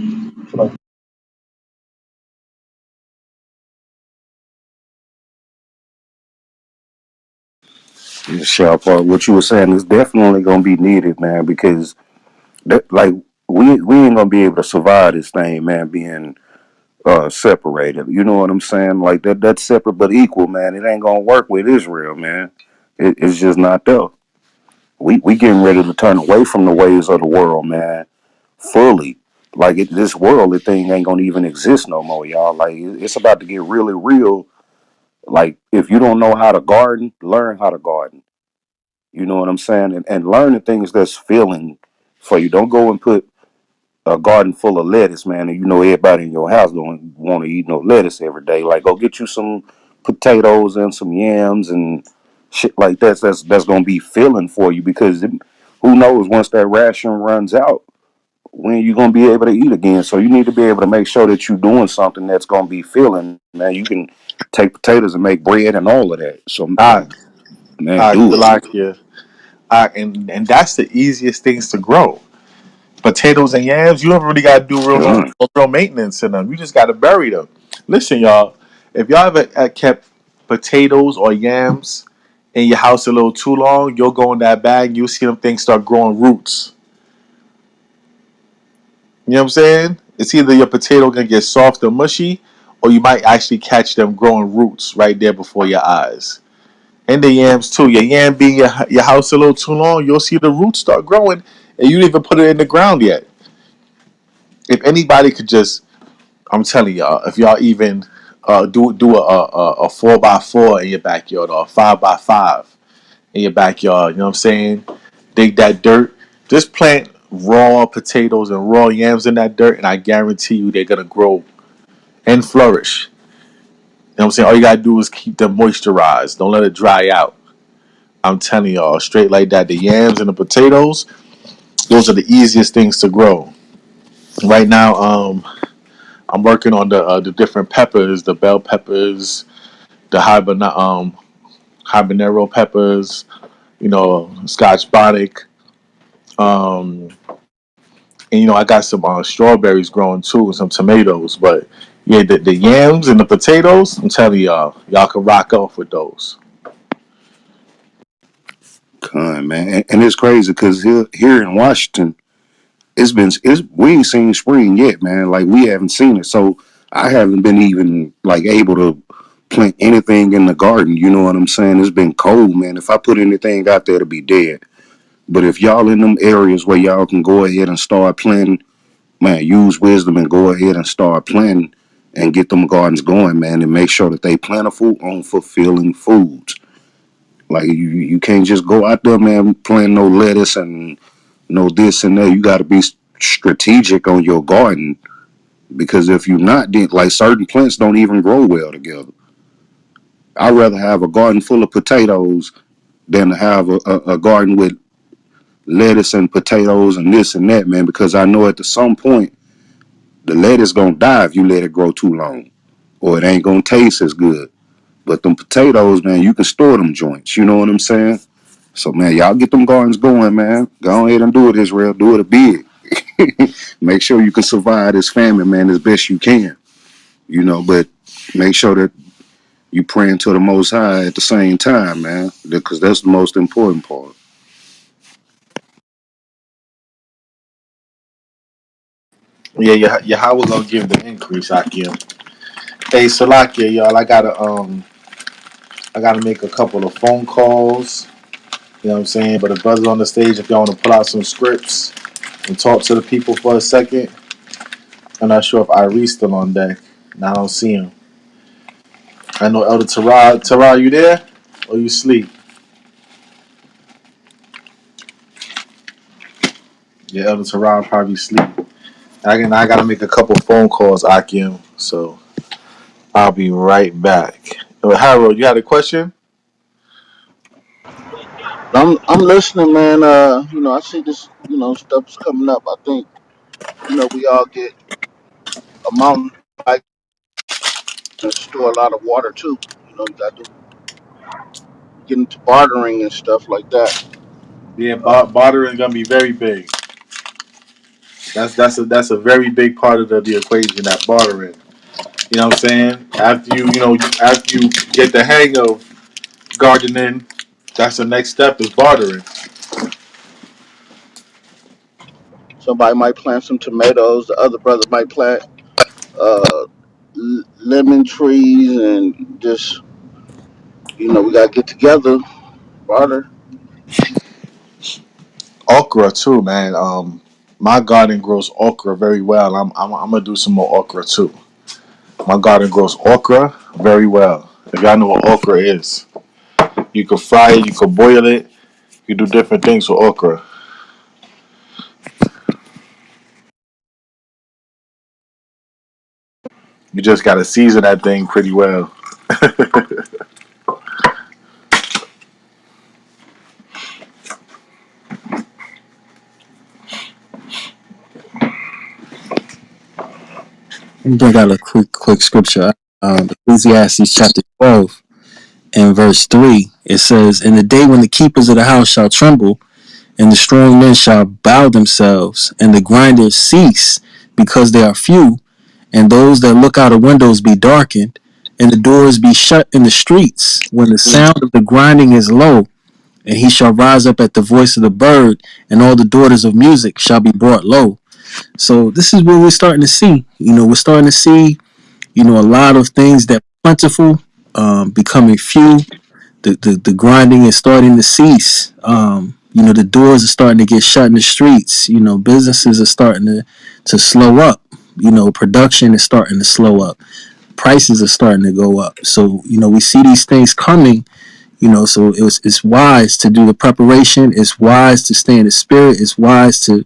Sharp part. What you were saying is definitely gonna be needed, man, because that, like, we ain't gonna be able to survive this thing, man, being separated. You know what I'm saying? Like that's separate but equal, man. It ain't gonna work with Israel, man. It's just not there. We getting ready to turn away from the ways of the world, man, fully. Like this worldly thing ain't gonna even exist no more, y'all. Like it's about to get really real. Like if you don't know how to garden, learn how to garden. You know what I'm saying? And learn the things that's filling for you. Don't go and put a garden full of lettuce, man, and you know everybody in your house don't want to eat no lettuce every day. Like go get you some potatoes and some yams and shit like that. That's gonna be filling for you because who knows once that ration runs out, when you gonna be able to eat again. So you need to be able to make sure that you're doing something that's gonna be filling. Man, you can take potatoes and make bread and all of that. So I, man, I do it. like you. And that's the easiest things to grow. Potatoes and yams, you don't really got to do Done. real maintenance in them. You just got to bury them. Listen, y'all, if y'all ever kept potatoes or yams in your house a little too long, you'll go in that bag, you'll see them things start growing roots. You know what I'm saying? It's either your potato gonna get soft or mushy, or you might actually catch them growing roots right there before your eyes. And the yams too. Your yam being your house a little too long, you'll see the roots start growing, and you didn't even put it in the ground yet. If anybody could just, I'm telling y'all, if y'all even do a 4x4 in your backyard or a 5x5 in your backyard, you know what I'm saying? Dig that dirt. Just plant raw potatoes and raw yams in that dirt, and I guarantee you they're gonna grow and flourish. You know what I'm saying? All you gotta do is keep them moisturized. Don't let it dry out. I'm telling y'all, straight like that. The yams and the potatoes, those are the easiest things to grow. Right now, I'm working on the different peppers, the bell peppers, the habanero peppers, Scotch bonnet, um, and I got some strawberries growing too, and some tomatoes. But yeah, the yams and the potatoes, I'm telling y'all can rock off with those. Con, man, and it's crazy because here in Washington, it's we ain't seen spring yet, man. Like we haven't seen it, so I haven't been even like able to plant anything in the garden. You know what I'm saying? It's been cold, man. If I put anything out there, it'll be dead. But if y'all in them areas where y'all can go ahead and start planting, man, use wisdom and go ahead and start planting and get them gardens going, man, and make sure that they plentiful on fulfilling foods. Like you can't just go out there, man, plant no lettuce and no this and that. You got to be strategic on your garden because if you're not, then like certain plants don't even grow well together. I'd rather have a garden full of potatoes than to have a garden with lettuce and potatoes and this and that, man, because I know at some point the lettuce gonna die if you let it grow too long, or it ain't gonna taste as good. But them potatoes, man, you can store them joints. You know what I'm saying? So man, y'all get them gardens going, man. Go ahead and do it, Israel. Do it a big. Make sure you can survive this famine, man, as best you can. But make sure that you praying to the Most High at the same time, man, because that's the most important part. Yeah, Yahweh gonna give the increase, Akim. Hey, Salakia, y'all, I gotta make a couple of phone calls. You know what I'm saying? But the brothers on the stage, if y'all want to pull out some scripts, and talk to the people for a second. I'm not sure if Irie's still on deck, and I don't see him. I know Elder Tara. Tara, you there? Or you sleep? Yeah, Elder Tara probably sleep. I gotta make a couple phone calls, Akim. So I'll be right back. Harold, you had a question? I'm listening, man. I see this, stuff's coming up. I think, we all get a mountain bike and store a lot of water too. You got to get into bartering and stuff like that. Yeah, Uh, bartering is gonna be very big. That's a very big part of the equation. That bartering. You know what I'm saying? After you get the hang of gardening, that's the next step is bartering. Somebody might plant some tomatoes. The other brother might plant uh, lemon trees, and just, we got to get together, barter. Okra too, man. My garden grows okra very well. I'm gonna do some more okra too. My garden grows okra very well. If y'all know what okra is, you can fry it, you can boil it, you do different things with okra. You just gotta season that thing pretty well. Let me bring out a quick scripture. Ecclesiastes chapter 12 and verse 3. It says, "In the day when the keepers of the house shall tremble, and the strong men shall bow themselves, and the grinders cease because they are few, and those that look out of windows be darkened, and the doors be shut in the streets, when the sound of the grinding is low, and he shall rise up at the voice of the bird, and all the daughters of music shall be brought low." So this is what we're starting to see. We're starting to see, a lot of things that are plentiful becoming few. The grinding is starting to cease. The doors are starting to get shut in the streets. Businesses are starting to slow up. Production is starting to slow up. Prices are starting to go up. So, we see these things coming. So it's wise to do the preparation. It's wise to stay in the spirit. It's wise to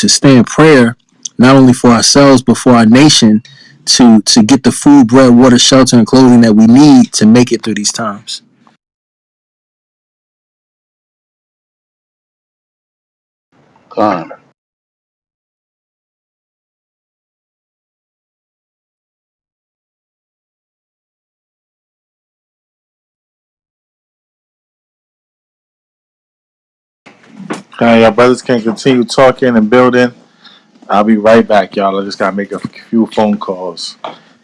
stay in prayer, not only for ourselves but for our nation, to get the food, bread, water, shelter, and clothing that we need to make it through these times. Con. Y'all brothers can continue talking and building. I'll be right back, y'all. I just gotta make a few phone calls.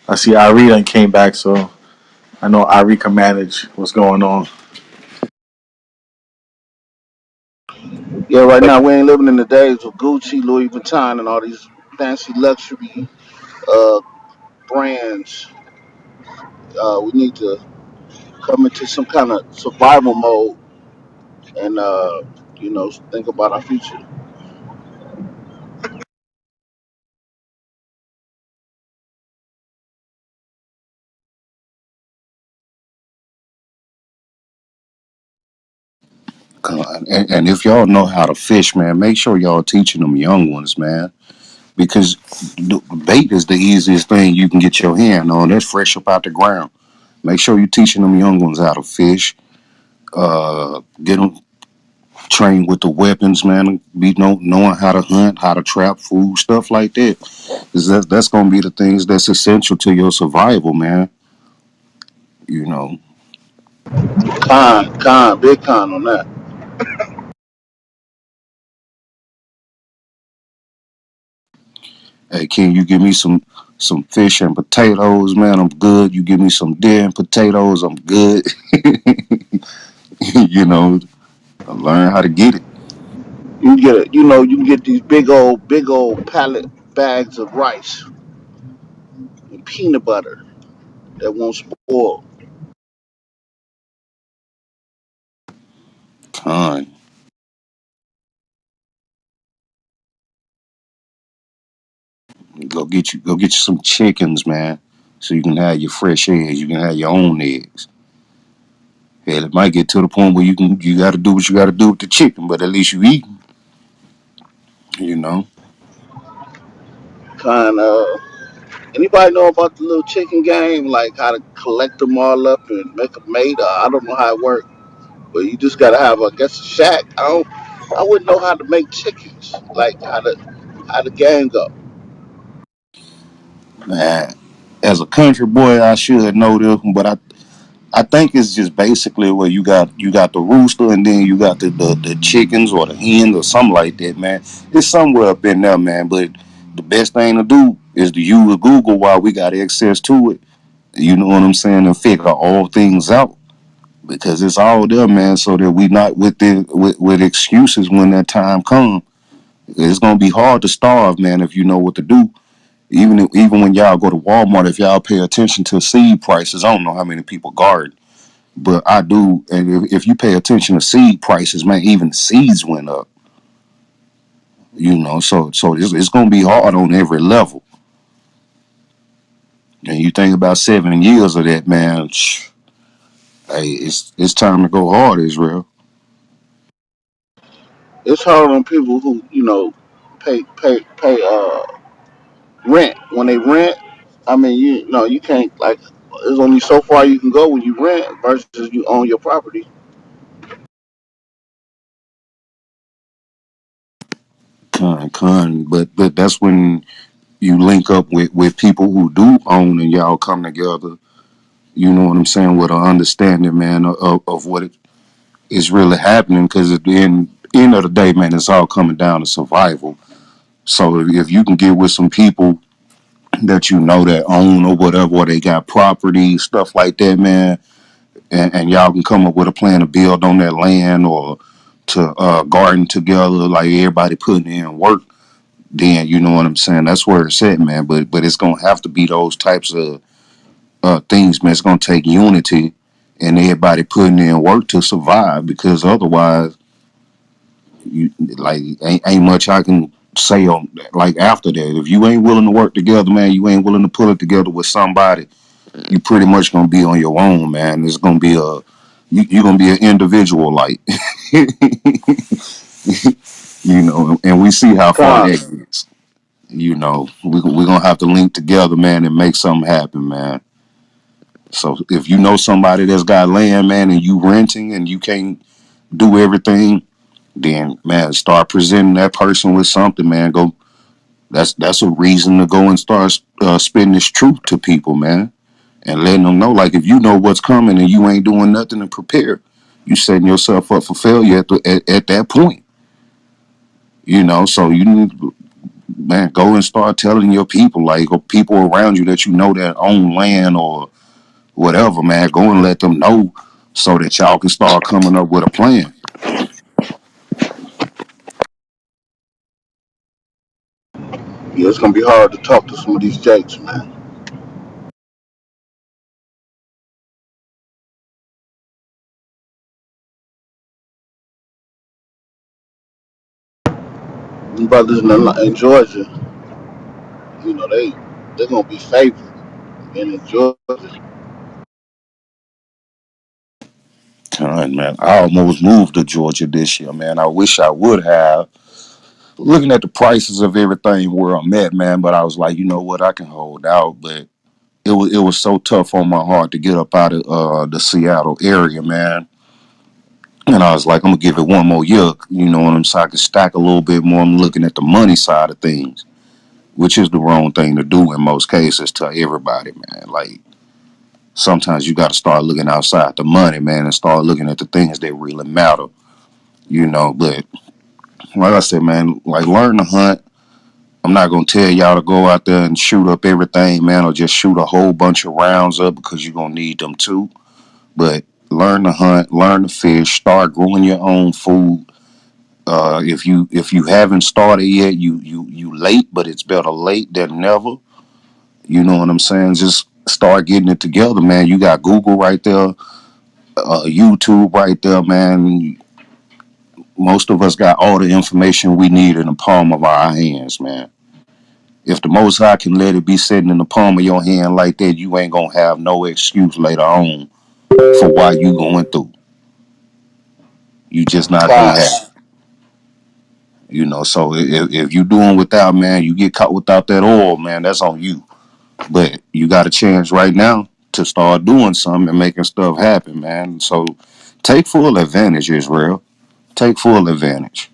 I see Ari done came back, so I know Ari can manage what's going on. Yeah, right now we ain't living in the days of Gucci, Louis Vuitton, and all these fancy luxury uh, brands. We need to come into some kind of survival mode and think about our future. And if y'all know how to fish, man, make sure y'all teaching them young ones, man. Because the bait is the easiest thing you can get your hand on. That's fresh up out the ground. Make sure you're teaching them young ones how to fish. Get them trained with the weapons, man. Knowing how to hunt, how to trap food, stuff like that. 'Cause that's gonna be the things that's essential to your survival, man. You know. Big con on that. Hey, can you give me some fish and potatoes, man? I'm good. You give me some deer and potatoes, I'm good. you know, learn how to get it. You can you can get these big old pallet bags of rice and peanut butter that won't spoil. Con. go get you some chickens, man, so you can have your fresh eggs. You can have your own eggs. Hell, it might get to the point where you got to do what you got to do with the chicken, but at least you eat. You know. Kind of. Anybody know about the little chicken game, like how to collect them all up and make a mate? I don't know how it works, but you just gotta have, I guess, a shack. I wouldn't know how to make chickens, like how the game go. Man, as a country boy, I should know this, but I think it's just basically where you got the rooster and then you got the chickens or the hens or something like that, man. It's somewhere up in there, man. But the best thing to do is to use Google while we got access to it. You know what I'm saying, and figure all things out because it's all there, man. So that we not with excuses when that time comes. It's gonna be hard to starve, man, if you know what to do. Even when y'all go to Walmart, if y'all pay attention to seed prices, I don't know how many people garden, but I do. And if you pay attention to seed prices, man, even seeds went up. You know, so it's gonna be hard on every level. And you think about 7 years of that, man. Hey, it's time to go hard, Israel. It's hard on people who pay rent when they rent. I mean, you know, you can't like. There's only so far you can go when you rent versus you own your property. But that's when you link up with people who do own and y'all come together. You know what I'm saying, with an understanding, man, of what is really happening. Because at the end of the day, man, it's all coming down to survival. So if you can get with some people that you know that own or whatever, or they got property, stuff like that, man, and y'all can come up with a plan to build on that land or to garden together, like everybody putting in work, then you know what I'm saying. That's where it's at, man. But it's gonna have to be those types of things, man. It's gonna take unity and everybody putting in work to survive, because otherwise, you like ain't much I can say on like after that. If you ain't willing to work together, man, you ain't willing to pull it together with somebody, you pretty much gonna be on your own, man. It's gonna be you're gonna be an individual, like you know, and we see how far Con, that gets. You know, we're gonna have to link together, man, and make something happen, man. So if you know somebody that's got land, man, and you renting and you can't do everything, then man, start presenting that person with something, man. Go. That's a reason to go and start spitting this truth to people, man, and letting them know, like, if you know what's coming and you ain't doing nothing to prepare, you setting yourself up for failure at that point. You know, so you need, man, go and start telling your people, like, or people around you that you know that own land or whatever, man. Go and let them know so that y'all can start coming up with a plan. yeah, it's gonna be hard to talk to some of these jakes, man. Them brothers in Georgia, you know, they're gonna be favored in Georgia. Ton, man. I almost moved to Georgia this year, man. I wish I would have. Looking at the prices of everything where I'm at, man, but I was like, you know what, I can hold out. But it was so tough on my heart to get up out of the Seattle area, man. And I was like, I'm gonna give it one more year, you know what I'm saying? I can stack a little bit more. I'm looking at the money side of things, which is the wrong thing to do in most cases to everybody, man. Like, sometimes you got to start looking outside the money, man, and start looking at the things that really matter, you know. But like I said, man, like, learn to hunt. I'm not gonna tell y'all to go out there and shoot up everything, man, or just shoot a whole bunch of rounds up, because you're gonna need them too. But learn to hunt, learn to fish, start growing your own food. If you haven't started yet, you late, but it's better late than never. You know what I'm saying? Just start getting it together, man. You got Google right there, YouTube right there, man. Most of us got all the information we need in the palm of our hands, man. If the Most High can let it be sitting in the palm of your hand like that, you ain't gonna have no excuse later on for why you going through. You just not gonna God. have. So if you doing without, man, you get caught without that oil, man, that's on you. But you got a chance right now to start doing something and making stuff happen, man. So take full advantage, Israel. Take full advantage.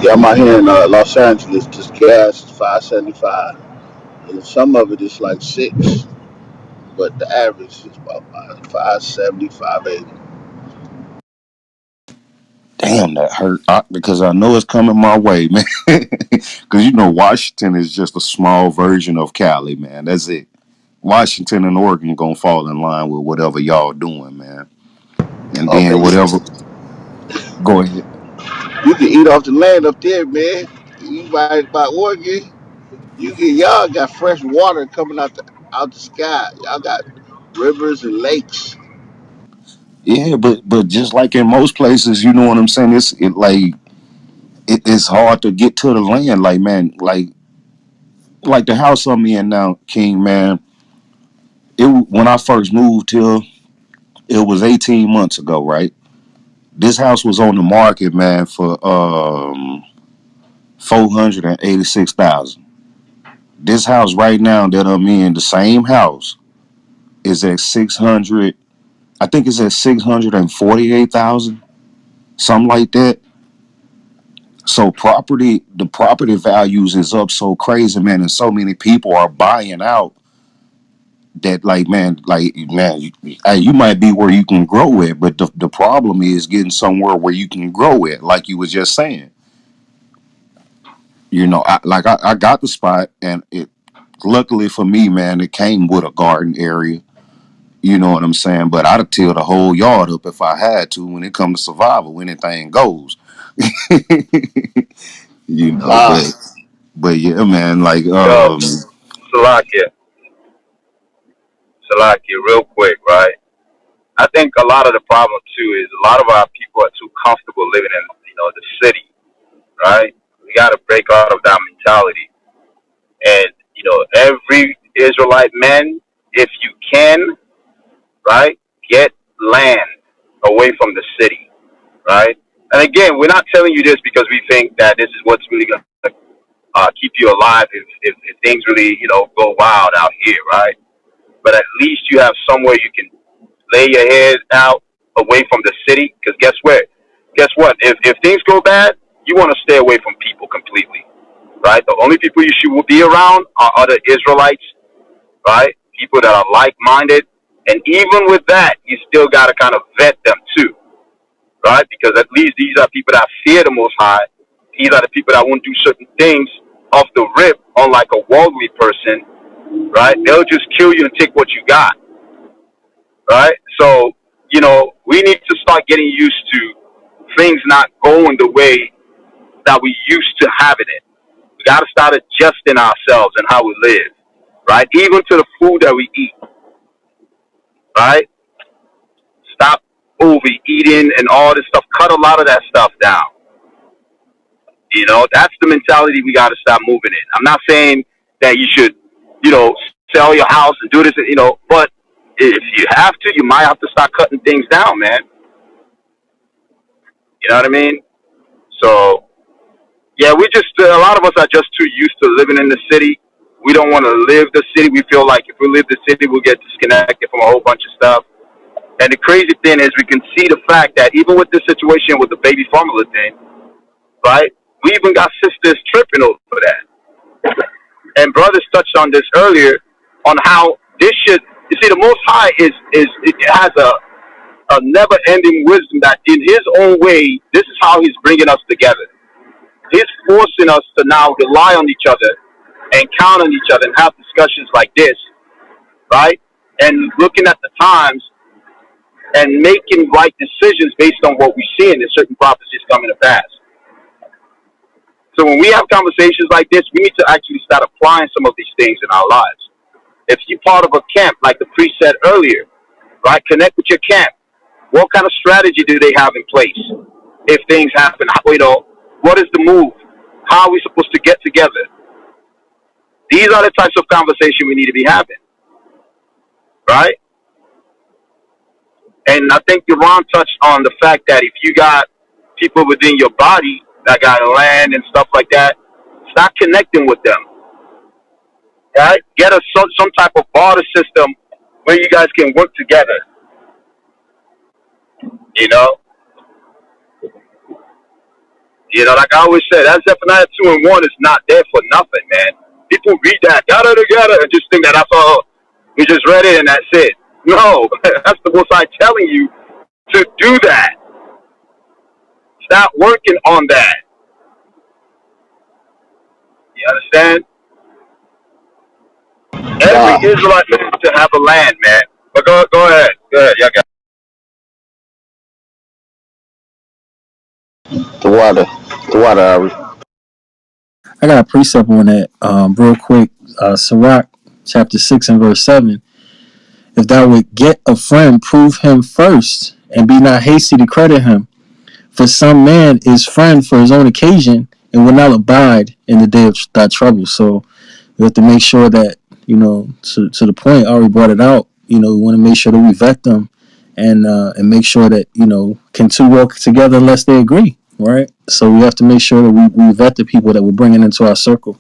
Yeah, I'm out here in Los Angeles. This gas is $5.75, and some of it is like six, but the average is about 5.70, 5.80. Damn, that hurt because I know it's coming my way, man. Because Washington is just a small version of Cali, man. That's it. Washington and Oregon gonna fall in line with whatever y'all doing, man. And Okay, then whatever. Go ahead. you can eat off the land up there, man. You by Oregon, y'all got fresh water coming out the sky. Y'all got rivers and lakes. Yeah, but just like in most places, you know what I'm saying. It's hard to get to the land. Like, man, like the house I'm in now, King, man. When I first moved here, it was 18 months ago, right? This house was on the market, man, for 486,000. This house right now that I'm in, the same house, is at 600. I think it's at 648,000, something like that. So the property values is up so crazy, man, and so many people are buying out that, like man, you might be where you can grow it, but the problem is getting somewhere where you can grow it, like you was just saying. I got the spot, and it luckily for me, man, it came with a garden area. You know what I'm saying? But I'd have tilled the whole yard up if I had to. When it comes to survival, anything goes. you know, Ah, but but yeah, man, like Yo, Salakia, Salakia, real quick, right? I think a lot of the problem too is a lot of our people are too comfortable living in, the city, right? We got to break out of that mentality. And, every Israelite man, if you can, right, get land away from the city, right? And again, we're not telling you this because we think that this is what's really going to keep you alive if things really, go wild out here, right? But at least you have somewhere you can lay your head out away from the city. Because guess what? Guess what? If things go bad, you want to stay away from people completely, right? The only people you should be around are other Israelites, right? People that are like-minded. And even with that, you still got to kind of vet them too, right? Because at least these are people that fear the Most High. These are the people that won't do certain things off the rip, unlike a worldly person, right? They'll just kill you and take what you got, right? So, we need to start getting used to things not going the way that we used to having it. We got to start adjusting ourselves and how we live, right? Even to the food that we eat, right? Stop overeating and all this stuff. Cut a lot of that stuff down. That's the mentality we got to start moving in. I'm not saying that you should, sell your house and do this, but if you have to, you might have to start cutting things down, man. You know what I mean? So, yeah, a lot of us are just too used to living in the city. We don't want to live the city. We feel like if we live the city, we'll get disconnected from a whole bunch of stuff. And the crazy thing is we can see the fact that even with this situation with the baby formula thing, right, we even got sisters tripping over that. And brothers touched on this earlier on how this should, you see, the Most High it has a never-ending wisdom that in his own way, this is how he's bringing us together. He's forcing us to now rely on each other and count on each other and have discussions like this, right? And looking at the times and making right decisions based on what we see in certain prophecies coming to pass. So when we have conversations like this, we need to actually start applying some of these things in our lives. If you're part of a camp, like the priest said earlier, right, connect with your camp. What kind of strategy do they have in place if things happen? What is the move? How are we supposed to get together? These are the types of conversation we need to be having, right? And I think Ron touched on the fact that if you got people within your body that got land and stuff like that, start connecting with them, right? Get some type of barter system where you guys can work together. You know, like I always said, that Zephaniah 2:1 is not there for nothing, man. People read that, gather together, and just think that that's all. We just read it and that's it. No, that's the Most High telling you to do that. Start working on that. You understand? Every Nah, Israelite needs to have a land, man. But go ahead. Go ahead. Y'all got the water, the water, Ari. I got a precept on that real quick. Sirach chapter 6 and verse 7. If thou would get a friend, prove him first, and be not hasty to credit him. For some man is friend for his own occasion, and will not abide in the day of thy trouble. So we have to make sure that, to the point, I already brought it out, we want to make sure that we vet them and make sure that, can two work together unless they agree, right? So we have to make sure that we vet the people that we're bringing into our circle.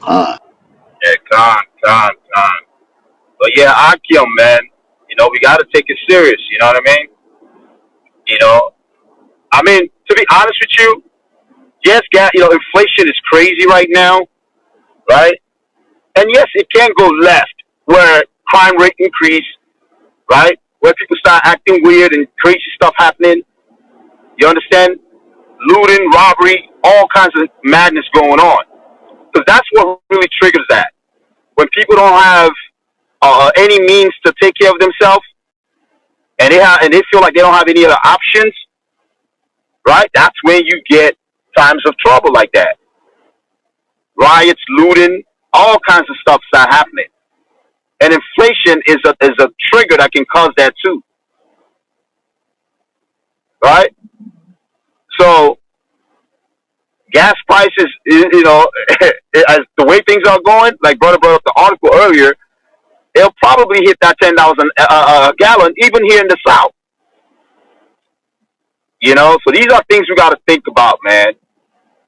Uh, yeah, con. But yeah, Akim, man. We got to take it serious. You know what I mean? You know, to be honest with you, yes, inflation is crazy right now, right? And yes, it can go left where crime rate increase, right? Where people start acting weird and crazy stuff happening. You understand? Looting, robbery, all kinds of madness going on. Because that's what really triggers that. When people don't have any means to take care of themselves, and they feel like they don't have any other options, right? That's when you get times of trouble like that. Riots, looting, all kinds of stuff start happening. And inflation is a trigger that can cause that too, right? So gas prices, as the way things are going, like brother brought up the article earlier, it'll probably hit that $10 a gallon, even here in the South. So these are things we got to think about, man.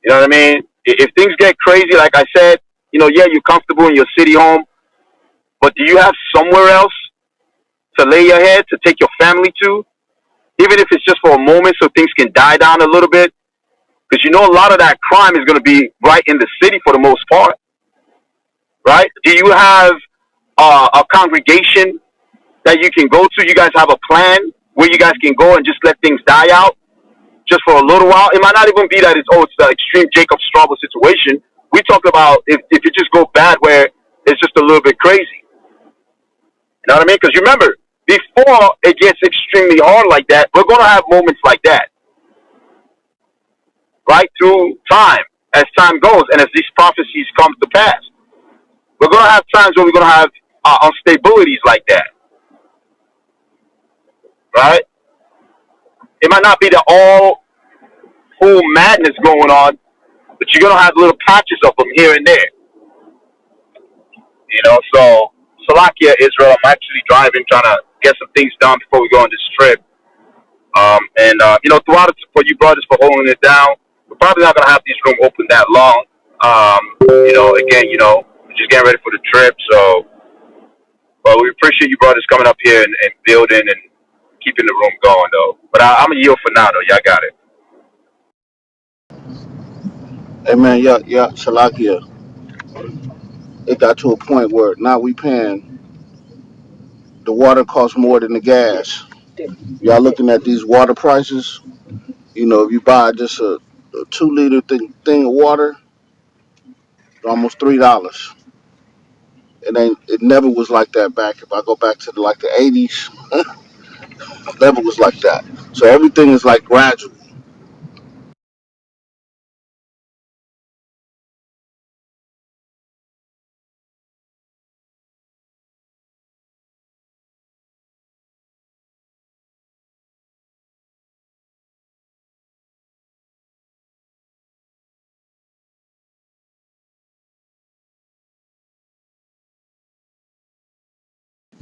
You know what I mean? If things get crazy, like I said, yeah, you're comfortable in your city home, but do you have somewhere else to lay your head, to take your family to, even if it's just for a moment, so things can die down a little bit? Because a lot of that crime is going to be right in the city for the most part, right? Do you have a congregation that you can go to? You guys have a plan where you guys can go and just let things die out just for a little while? It might not even be that it's the extreme Jacob Struggle situation. We talk about if it just go bad where it's just a little bit crazy. You know what I mean? Because remember, before it gets extremely hard like that, we're going to have moments like that, right? Through time, as time goes, and as these prophecies come to pass. We're going to have times where we're going to have unstabilities like that, right? It might not be the all full madness going on, but you're going to have little patches of them here and there. So Salakia, Israel, I'm actually driving, trying to get some things done before we go on this trip. Throughout it, for you brothers for holding it down, we're probably not going to have these rooms open that long. Again, we're just getting ready for the trip. So, but we appreciate you brothers coming up here and building and keeping the room going, though. But I'm a yield for now, though. Y'all got it. hey man, yeah, Shalakia. It got to a point where now we paying the water costs more than the gas. Y'all looking at these water prices? If you buy just a 2 liter thing of water, it's almost $3. It never was like that back. If I go back to the 80s, it never was like that. So everything is like gradual.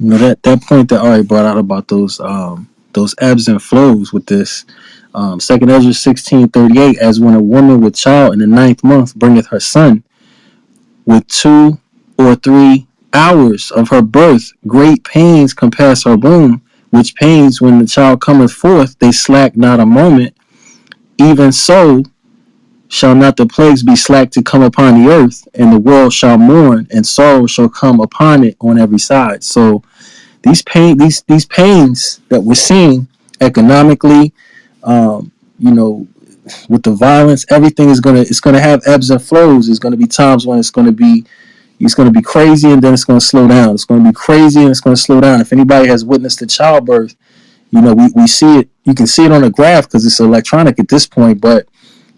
That point that Ari brought out about those ebbs and flows with this. Second Ezra 16:38, as when a woman with child in the ninth month bringeth her son with 2 or 3 hours of her birth, great pains compass her womb, which pains when the child cometh forth, they slack not a moment. Even so shall not the plagues be slack to come upon the earth, and the world shall mourn, and sorrow shall come upon it on every side. So these pains that we're seeing economically, you know, with the violence, everything it's gonna have ebbs and flows. There's gonna be times when it's gonna be crazy, and then it's gonna slow down. It's gonna be crazy, and it's gonna slow down. If anybody has witnessed the childbirth, we see it. You can see it on a graph because it's electronic at this point. But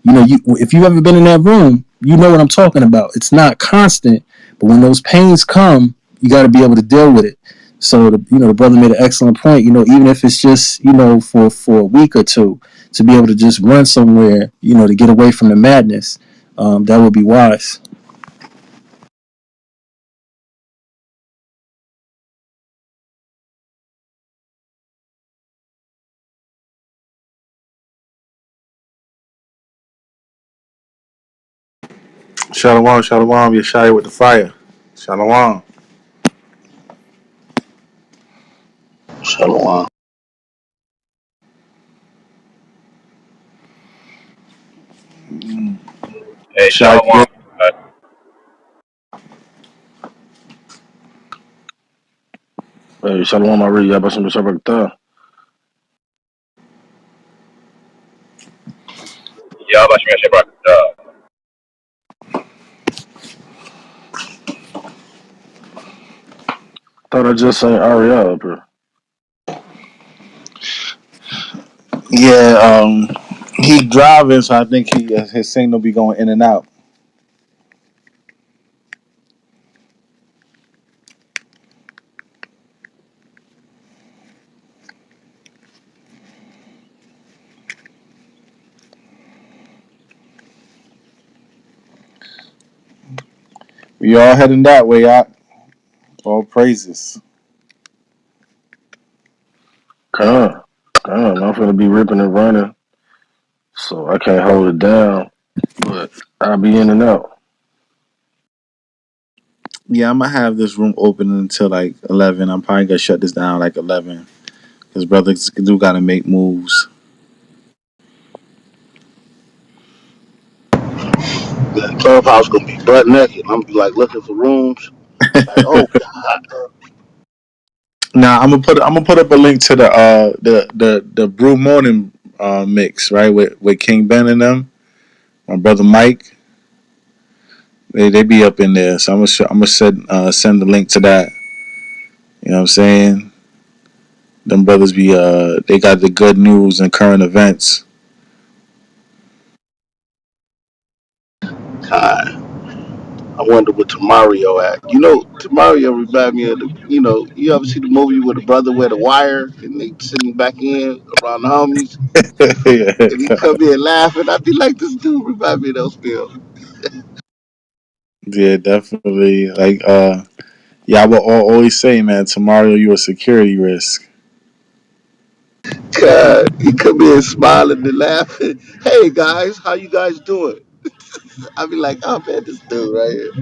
if you've ever been in that room, you know what I'm talking about. It's not constant, but when those pains come, you got to be able to deal with it. So the brother made an excellent point. Even if it's just for a week or two, to be able to just run somewhere, to get away from the madness, that would be wise. Shalom, shalom, Yeshaya with the fire. Shalom. Shalom. Hey, Yeshaya, you Shalom. there? Hey, Shalom already. Y'all about some Shabbat. Yeah, about you mentioned about Thought I just seen Ariel up here. Yeah, he driving, so I think his signal be going in and out. We all heading that way out. All praises. Come, come. I'm finna be ripping and running, so I can't hold it down. But I'll be in and out. Yeah, I'm gonna have this room open until like 11. I'm probably gonna shut this down like 11 because brothers do gotta make moves. The clubhouse gonna be butt naked. I'm gonna be like looking for rooms. Like, oh God. Now I'm gonna put up a link to the Brew Morning mix, right, with King Ben and them. My brother Mike, they be up in there, so I'm gonna send the link to that. You know what I'm saying? Them brothers they got the good news and current events. God. I wonder what Tamario at. Tamario remind me of you ever see the movie with the brother wear the wire and they sitting back in around the homies and he come in laughing. I'd be like, this dude remind me of those films. Yeah, definitely. Like yeah, I will always say, man, tomorrow you a security risk. God, he come in smiling and laughing. Hey guys, how you guys doing? I'd be like, oh man, this dude right here.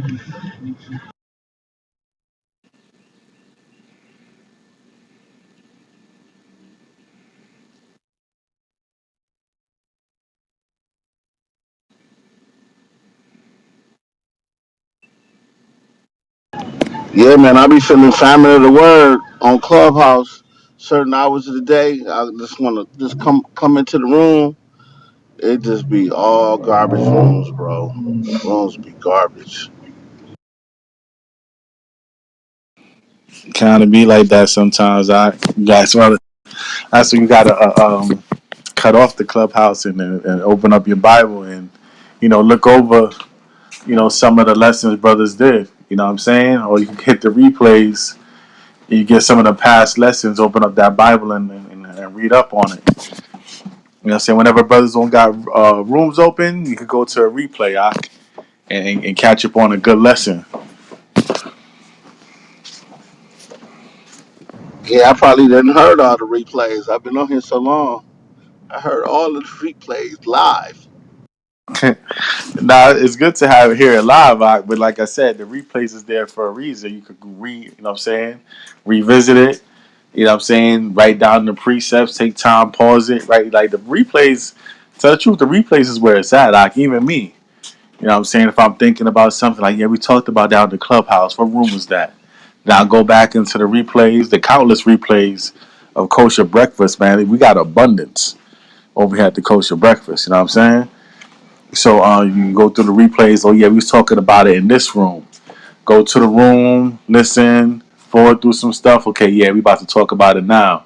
Yeah, man, I be feeling famine of the word on Clubhouse certain hours of the day. I just want to just come into the room. It just be all garbage rooms, bro. Rooms be garbage. Kind of be like that sometimes. That's why you gotta cut off the clubhouse and open up your Bible and look over some of the lessons brothers did. You know what I'm saying? Or you can hit the replays. You get some of the past lessons. Open up that Bible and read up on it. You know what I'm saying? Whenever brothers don't got rooms open, you can go to a replay and catch up on a good lesson. Yeah, I probably didn't heard all the replays. I've been on here so long. I heard all of the replays live. Now it's good to have it here live, but like I said, the replays is there for a reason. You could you know what I'm saying, revisit it. You know what I'm saying, write down the precepts, take time, pause it. Right, like the replays. Tell the truth, the replays is where it's at. Like even me, you know what I'm saying. If I'm thinking about something, like yeah, we talked about down in the clubhouse. What room was that? Now go back into the replays, the countless replays of kosher breakfast. Man, we got abundance over here at the kosher breakfast. You know what I'm saying? So you can go through the replays. Oh yeah, we was talking about it in this room. Go to the room, listen, forward through some stuff. Okay, yeah, we about to talk about it now.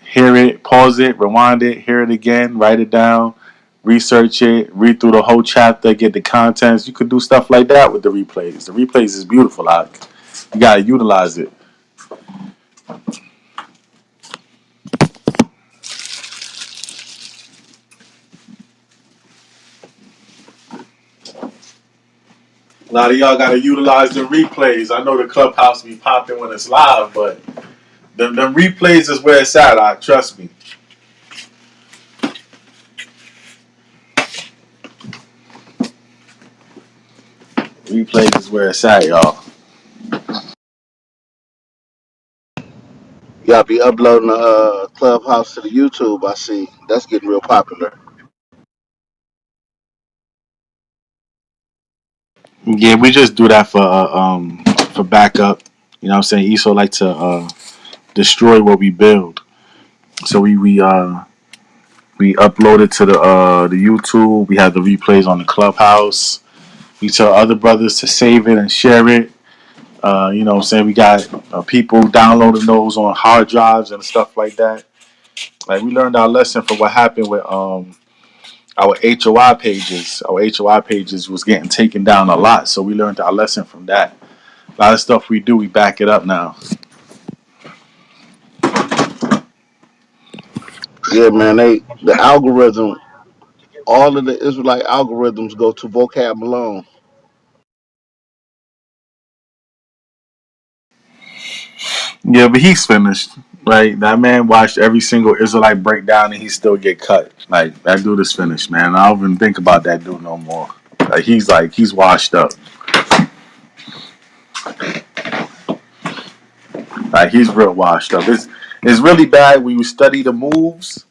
Hear it, pause it, rewind it, hear it again, write it down, research it, read through the whole chapter, get the contents. You could do stuff like that with the replays. The replays is beautiful. Like you gotta utilize it. A lot of y'all gotta utilize the replays. I know the clubhouse be popping when it's live, but the replays is where it's at. Trust me. Replays is where it's at, y'all. Y'all be uploading the Clubhouse to the YouTube. I see that's getting real popular. Yeah, we just do that for backup. You know what I'm saying? ESO like to destroy what we build. So we upload it to the YouTube. We have the replays on the Clubhouse. We tell other brothers to save it and share it. You know what I'm saying? We got people downloading those on hard drives and stuff like that. Like we learned our lesson for what happened with our HOI pages. Our HOI pages was getting taken down a lot, so we learned our lesson from that. A lot of stuff we do, we back it up now. Yeah, man. The algorithm, all of the Israelite algorithms go to vocab alone. Yeah, but he's finished. Right, that man watched every single Israelite breakdown, and he still get cut. Like that dude is finished, man. I don't even think about that dude no more. Like he's washed up. Like he's real washed up. It's really bad when you study the moves,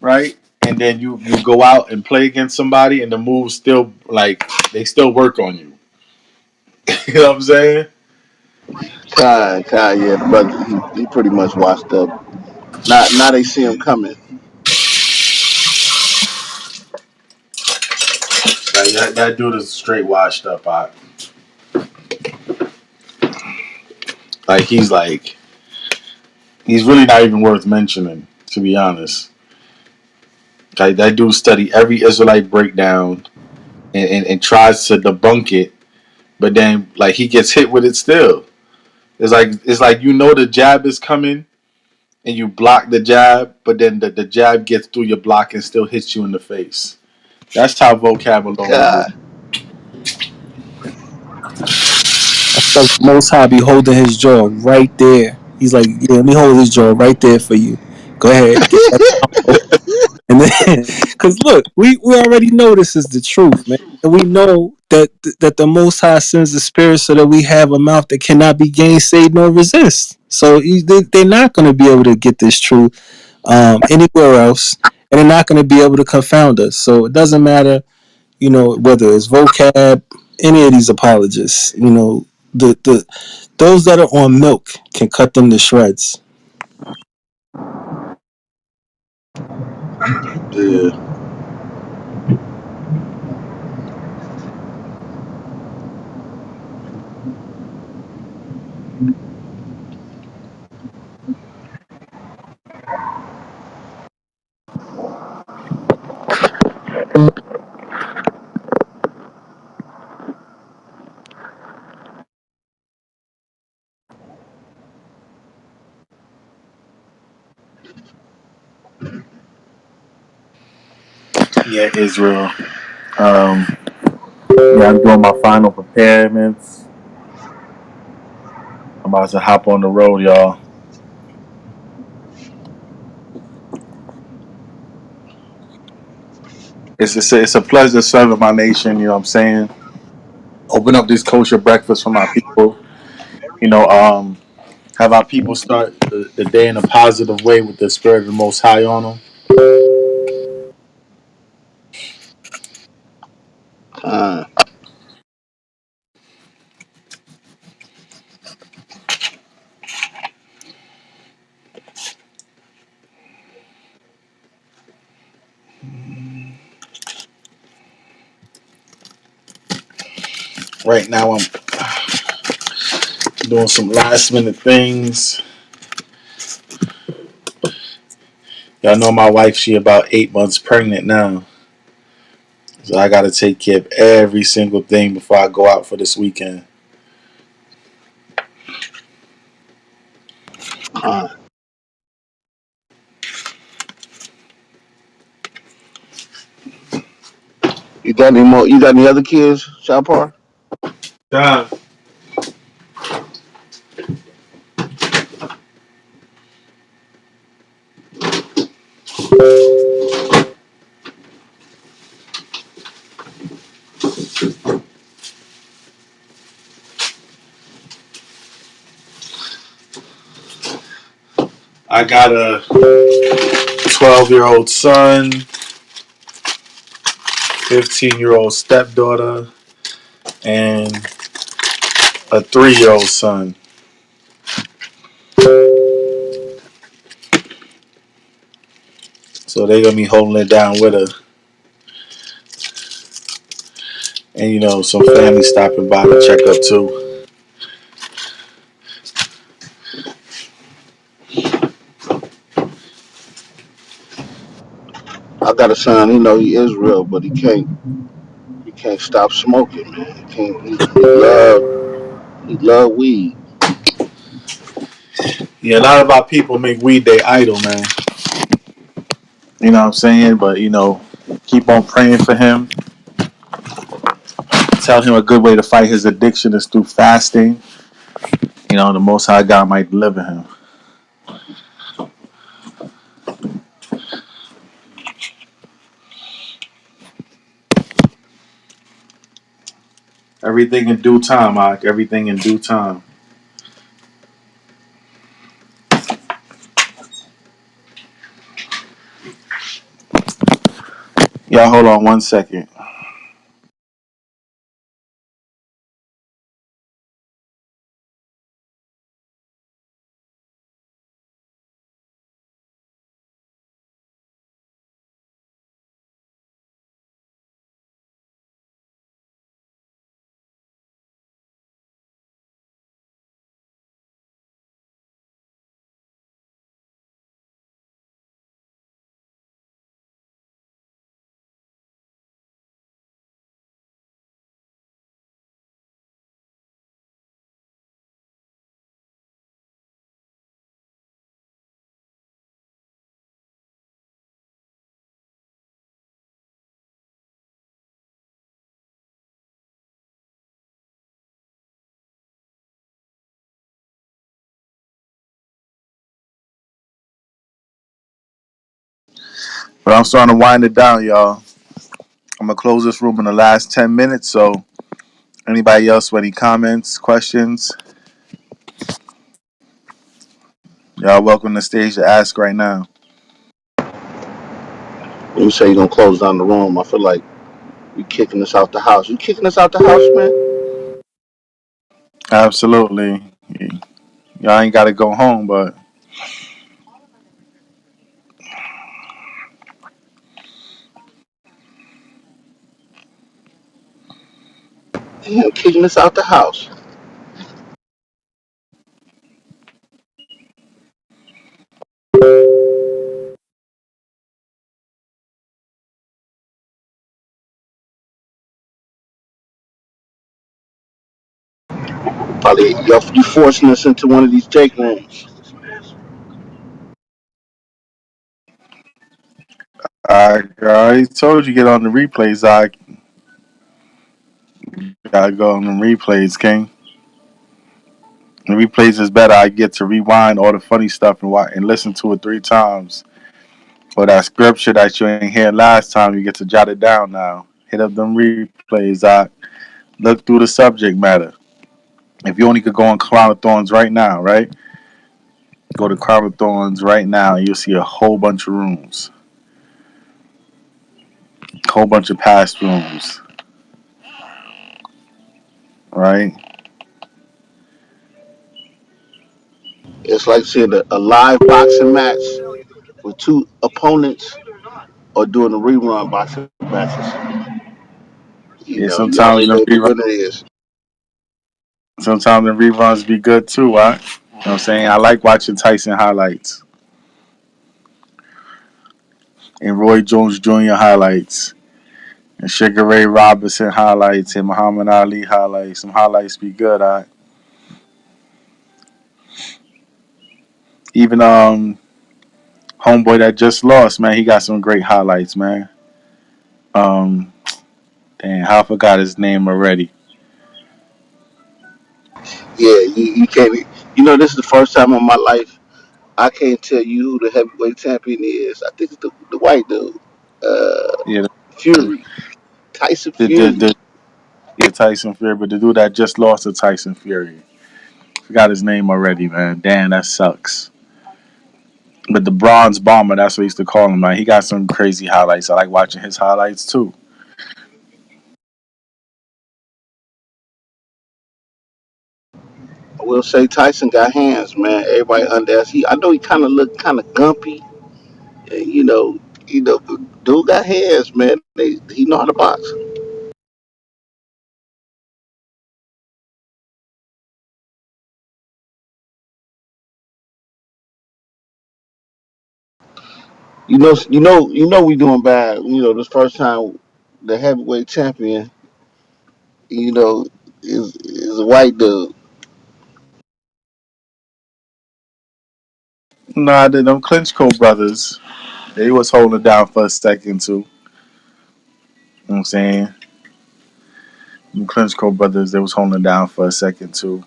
right? And then you go out and play against somebody, and the moves still like they still work on you. You know what I'm saying? Kai, yeah, the brother, he pretty much washed up. Now they see him coming. Like that dude is straight washed up. Like he's really not even worth mentioning, to be honest. Like that dude study every Israelite breakdown and tries to debunk it, but then like he gets hit with it still. It's like you know the jab is coming and you block the jab, but then the jab gets through your block and still hits you in the face. That's how vocab alone he is. God, Because Most High be holding his jaw right there. He's like, yeah, let me hold his jaw right there for you. Go ahead, get that. And then, because look, we already know this is the truth, man, and we know that the Most High sends the Spirit so that we have a mouth that cannot be gainsaid nor resist. So they're not going to be able to get this truth anywhere else, and they're not going to be able to confound us. So it doesn't matter, whether it's vocab, any of these apologists, the those that are on milk can cut them to shreds. yeah, Yeah, Israel. Um, yeah, I'm doing my final preparedness. I'm about to hop on the road, y'all. It's a pleasure serving my nation. You know what I'm saying? Open up this kosher breakfast for my people. You know, have our people start the day in a positive way with the spirit of the Most High on them. Uh, Right now, I'm doing some last minute things. Y'all know my wife, she about 8 months pregnant now. So I got to take care of every single thing before I go out for this weekend. uh. You got any more? You got any other kids, Shapar? God. I got a 12-year-old son, 15-year-old stepdaughter, and a 3-year-old son. So they're gonna be holding it down with her. And you know, some family stopping by to check up too. I got a son. He know he Israel, but he can't. He can't stop smoking, man. He can't. He love weed. Yeah, a lot of our people make weed their idol, man. You know what I'm saying? But you know, keep on praying for him. Tell him a good way to fight his addiction is through fasting. You know, the Most High God might deliver him. Everything in due time, Mike. Everything in due time. Y'all hold on 1 second. But I'm starting to wind it down, y'all. I'm gonna close this room in the last 10 minutes. So, anybody else with any comments, questions? Y'all welcome to the stage to ask right now. You say you gonna close down the room. I feel like you kicking us out the house. You kicking us out the house, man? Absolutely. Y'all ain't got to go home, but Damn, kicking us out the house. Probably you forcing us into one of these Jake rooms. I already told you get on the replays. I gotta go on the replays, King. The replays is better. I get to rewind all the funny stuff and listen to it 3 times Or that scripture that you ain't hear last time, you get to jot it down now. Hit up them replays. Look through the subject matter. If you only could go on Crown of Thorns right now, right? Go to Crown of Thorns right now, and you'll see a whole bunch of rooms, a whole bunch of past rooms, right? It's like seeing a live boxing match with two opponents or doing a rerun boxing matches. Yeah, You already sometimes them know who the reruns, winner is. sometimes them reruns be good too, right? You know what I'm saying? I like watching Tyson highlights and Roy Jones Jr. highlights and Sugar Ray Robinson highlights and Muhammad Ali highlights. Some highlights be good, I even homeboy that just lost, man, he got some great highlights, man. Um Dang, how I forgot his name already. Yeah, you can't. This is the first time in my life I can't tell you who the heavyweight champion is. I think it's the white dude, uh, Yeah, Fury, Tyson the the, Fury. the yeah, Tyson Fury, but the dude that just lost to Tyson Fury. Forgot his name already, man. Damn, that sucks. But the Bronze Bomber, that's what I used to call him, man. He got some crazy highlights. I like watching his highlights too. I will say Tyson got hands, man. Everybody under I know he kind of looked kind of gumpy, and but dude got hands, man. He know how to box. We doing bad. This first time the heavyweight champion, you know, is a white dude. Nah, them Clinchco brothers, they was holding down for a second too. You know what I'm saying? Them Clinchco brothers, they was holding down for a second too.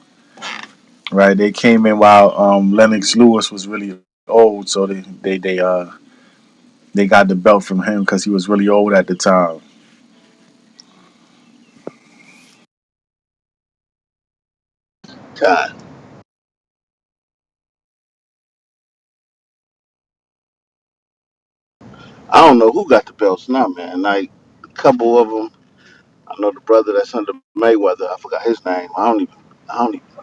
Right? They came in while Lennox Lewis was really old, so they got the belt from him because he was really old at the time. God, I don't know who got the belts now, man. Like a couple of them. I know the brother that's under Mayweather. I forgot his name. I don't even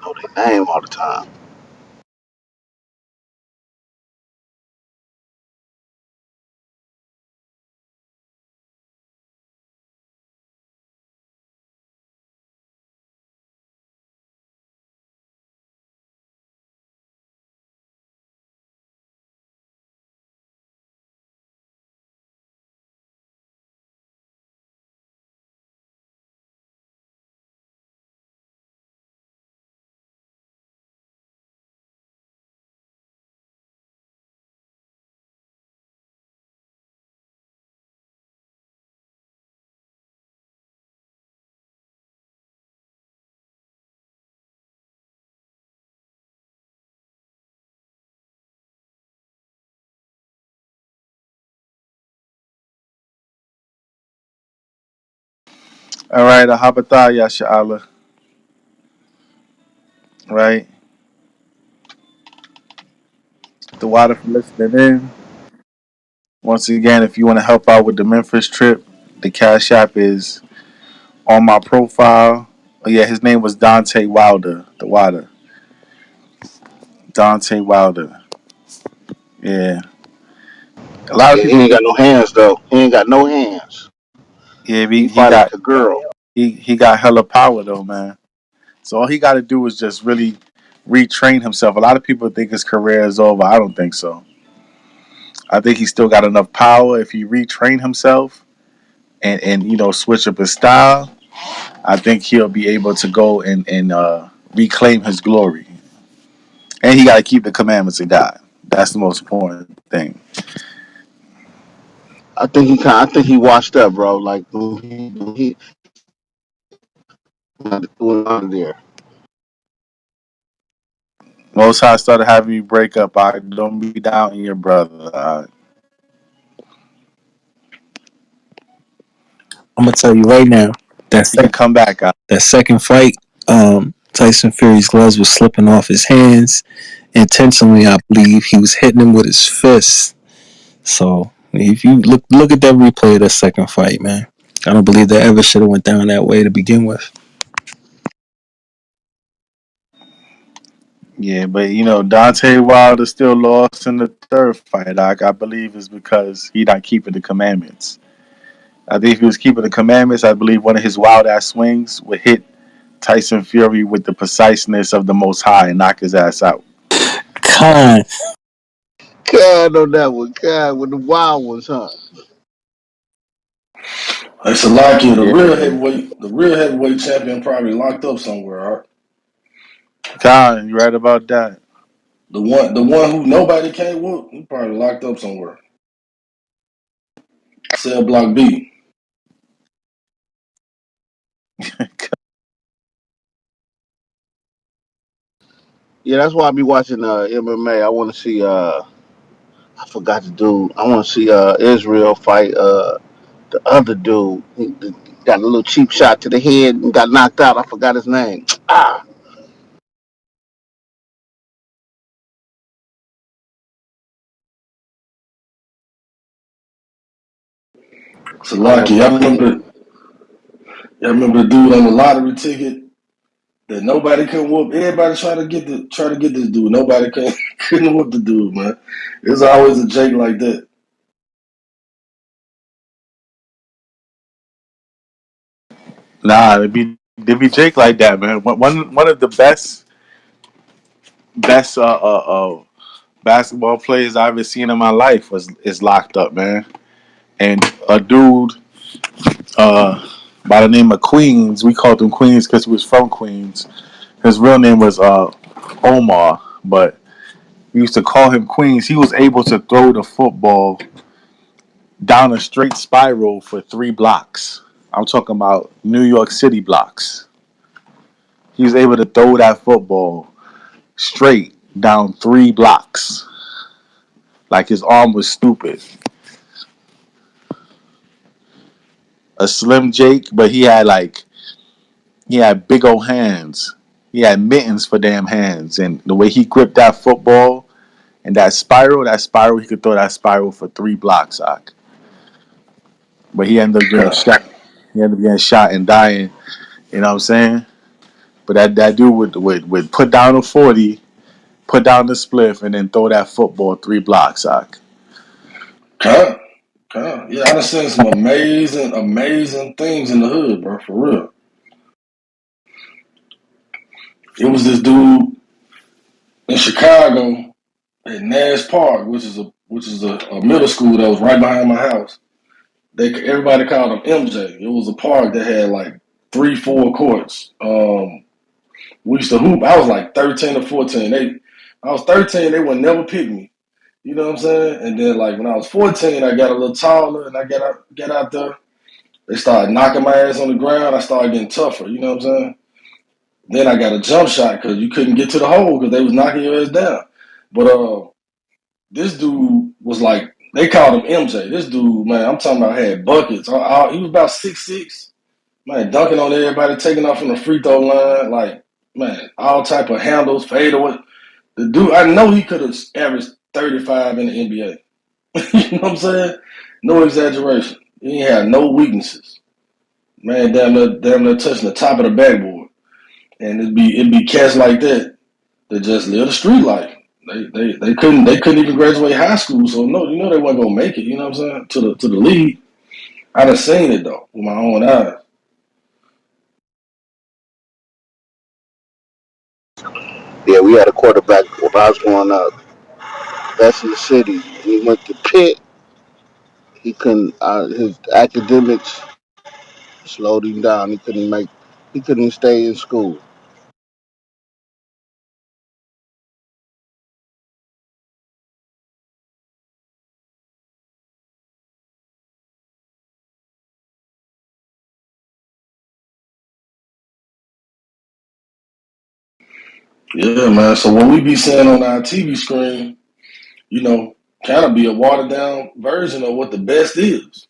know their name all the time. All right, Ahabataya Sha'ala. Right? The water for listening in. Once again, if you want to help out with the Memphis trip, the Cash App is on my profile. Oh yeah, his name was Dante Wilder. The Water. Dante Wilder. Yeah. A lot of Yeah, he people ain't think got no hands though. He ain't got no hands. yeah, He he fight like got a girl. he got hella power though, man. So all he got to do is just really retrain himself. A lot of people think his career is over. I don't think so. I think he still got enough power if he retrain himself and switch up his style. I think he'll be able to go and reclaim his glory. And he got to keep the commandments of God. That's the most important thing. I think he washed up, bro. Like when he went under there. Most High started having you break up. I don't be doubting your brother. I'm gonna tell you right now that He can come back. that second fight, Tyson Fury's gloves was slipping off his hands intentionally. I believe he was hitting him with his fists. So if you look at that replay of that second fight, man, I don't believe that ever should have went down that way to begin with. Yeah, but Dante Wilder still lost in the third fight. I believe is because he not keeping the commandments. I think if he was keeping the commandments, I believe one of his wild ass swings would hit Tyson Fury with the preciseness of the Most High and knock his ass out. Con, God on that one. God with the wild ones, huh? Hey, Salaki, Yeah, the real heavyweight champion probably locked up somewhere, Art. Khan, you right about that. The one who nobody can't whoop, he probably locked up somewhere. Cell Block B. Yeah, that's why I be watching MMA. I want to see. I forgot the dude. I want to see Israel fight the other dude. He got a little cheap shot to the head and got knocked out. I forgot his name. Ah, I don't know. Salaki, I remember the dude on the lottery ticket that nobody could whoop. Everybody try to get this dude. Nobody couldn't whoop the dude, man. There's always a Jake like that. Nah, they be Jake like that, man. One of the best basketball players I ever seen in my life is locked up, man. And a dude by the name of Queens, we called him Queens because he was from Queens. His real name was Omar, but we used to call him Queens. He was able to throw the football down a straight spiral for 3 blocks. I'm talking about New York City blocks. He was able to throw that football straight down 3 blocks. Like his arm was stupid. A slim Jake, but he had big old hands. He had mittens for damn hands. And the way he gripped that football and that spiral, he could throw that spiral for 3 blocks, Zach. But he ended up getting God, shot. He ended up getting shot and dying. You know what I'm saying? But that dude would put down a 40, put down the spliff, and then throw that football 3 blocks, Zach. God, God. Yeah, I done seen some amazing, amazing things in the hood, bro. For real. It was this dude in Chicago at Nash Park, which is a middle school that was right behind my house. Everybody called him MJ. It was a park that had like 3, 4 courts. We used to hoop. I was like 13 or 14. I was 13. They would never pick me. You know what I'm saying? And then like when I was 14, I got a little taller and I got out there. They started knocking my ass on the ground. I started getting tougher. You know what I'm saying? Then I got a jump shot because you couldn't get to the hole because they was knocking your ass down. But this dude was like, they called him MJ. This dude, man, I'm talking about had buckets. He was about 6'6", man, dunking on everybody, taking off from the free throw line, like, man, all type of handles, fadeaway. The dude, I know he could have averaged 35 in the NBA. You know what I'm saying? No exaggeration. He had no weaknesses. Man, damn near touching the top of the backboard. And it'd be cats like that just live the street life. They couldn't even graduate high school, so no, they wasn't gonna make it. You know what I'm saying? To the league. I done seen it though with my own eyes. yeah, we had a quarterback when I was growing up. Best in the city. When he went to Pitt, he couldn't. His academics slowed him down. He couldn't make. He couldn't stay in school. Yeah, man. So what we be seeing on our TV screen, you know, kind of be a watered down version of what the best is.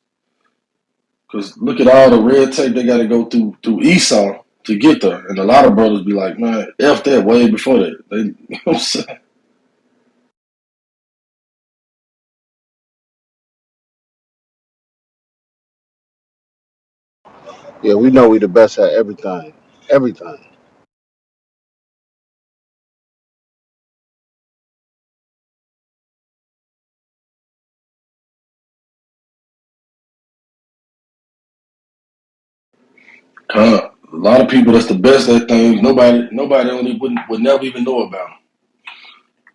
Because look at all the red tape they got to go through Esau to get there. And a lot of brothers be like, man, F that way before that. They, you know what I'm saying? Yeah, we know we the best at everything. Everything. A lot of people that's the best at things. Nobody only would never even know about 'em.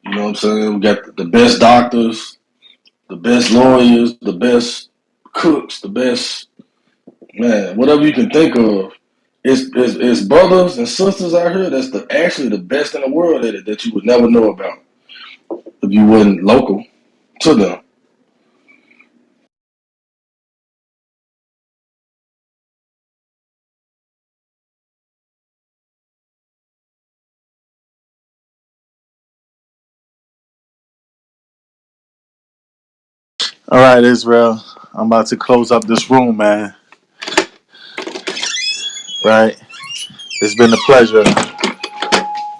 You know what I'm saying? We got the best doctors, the best lawyers, the best cooks, the best man, whatever you can think of. It's brothers and sisters out here that's actually the best in the world at it that you would never know about if you wasn't local to them. All right, Israel. I'm about to close up this room, man. Right? It's been a pleasure.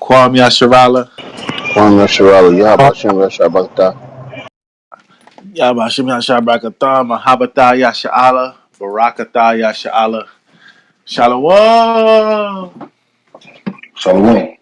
Kwame Asharala. Kwame Nasharala, Yahabashem Yashabakta. Yabashim Yashabrakatah. Mahabatah Yasha'ala. Barakatah Yasha'ala. Shalom. Shalom.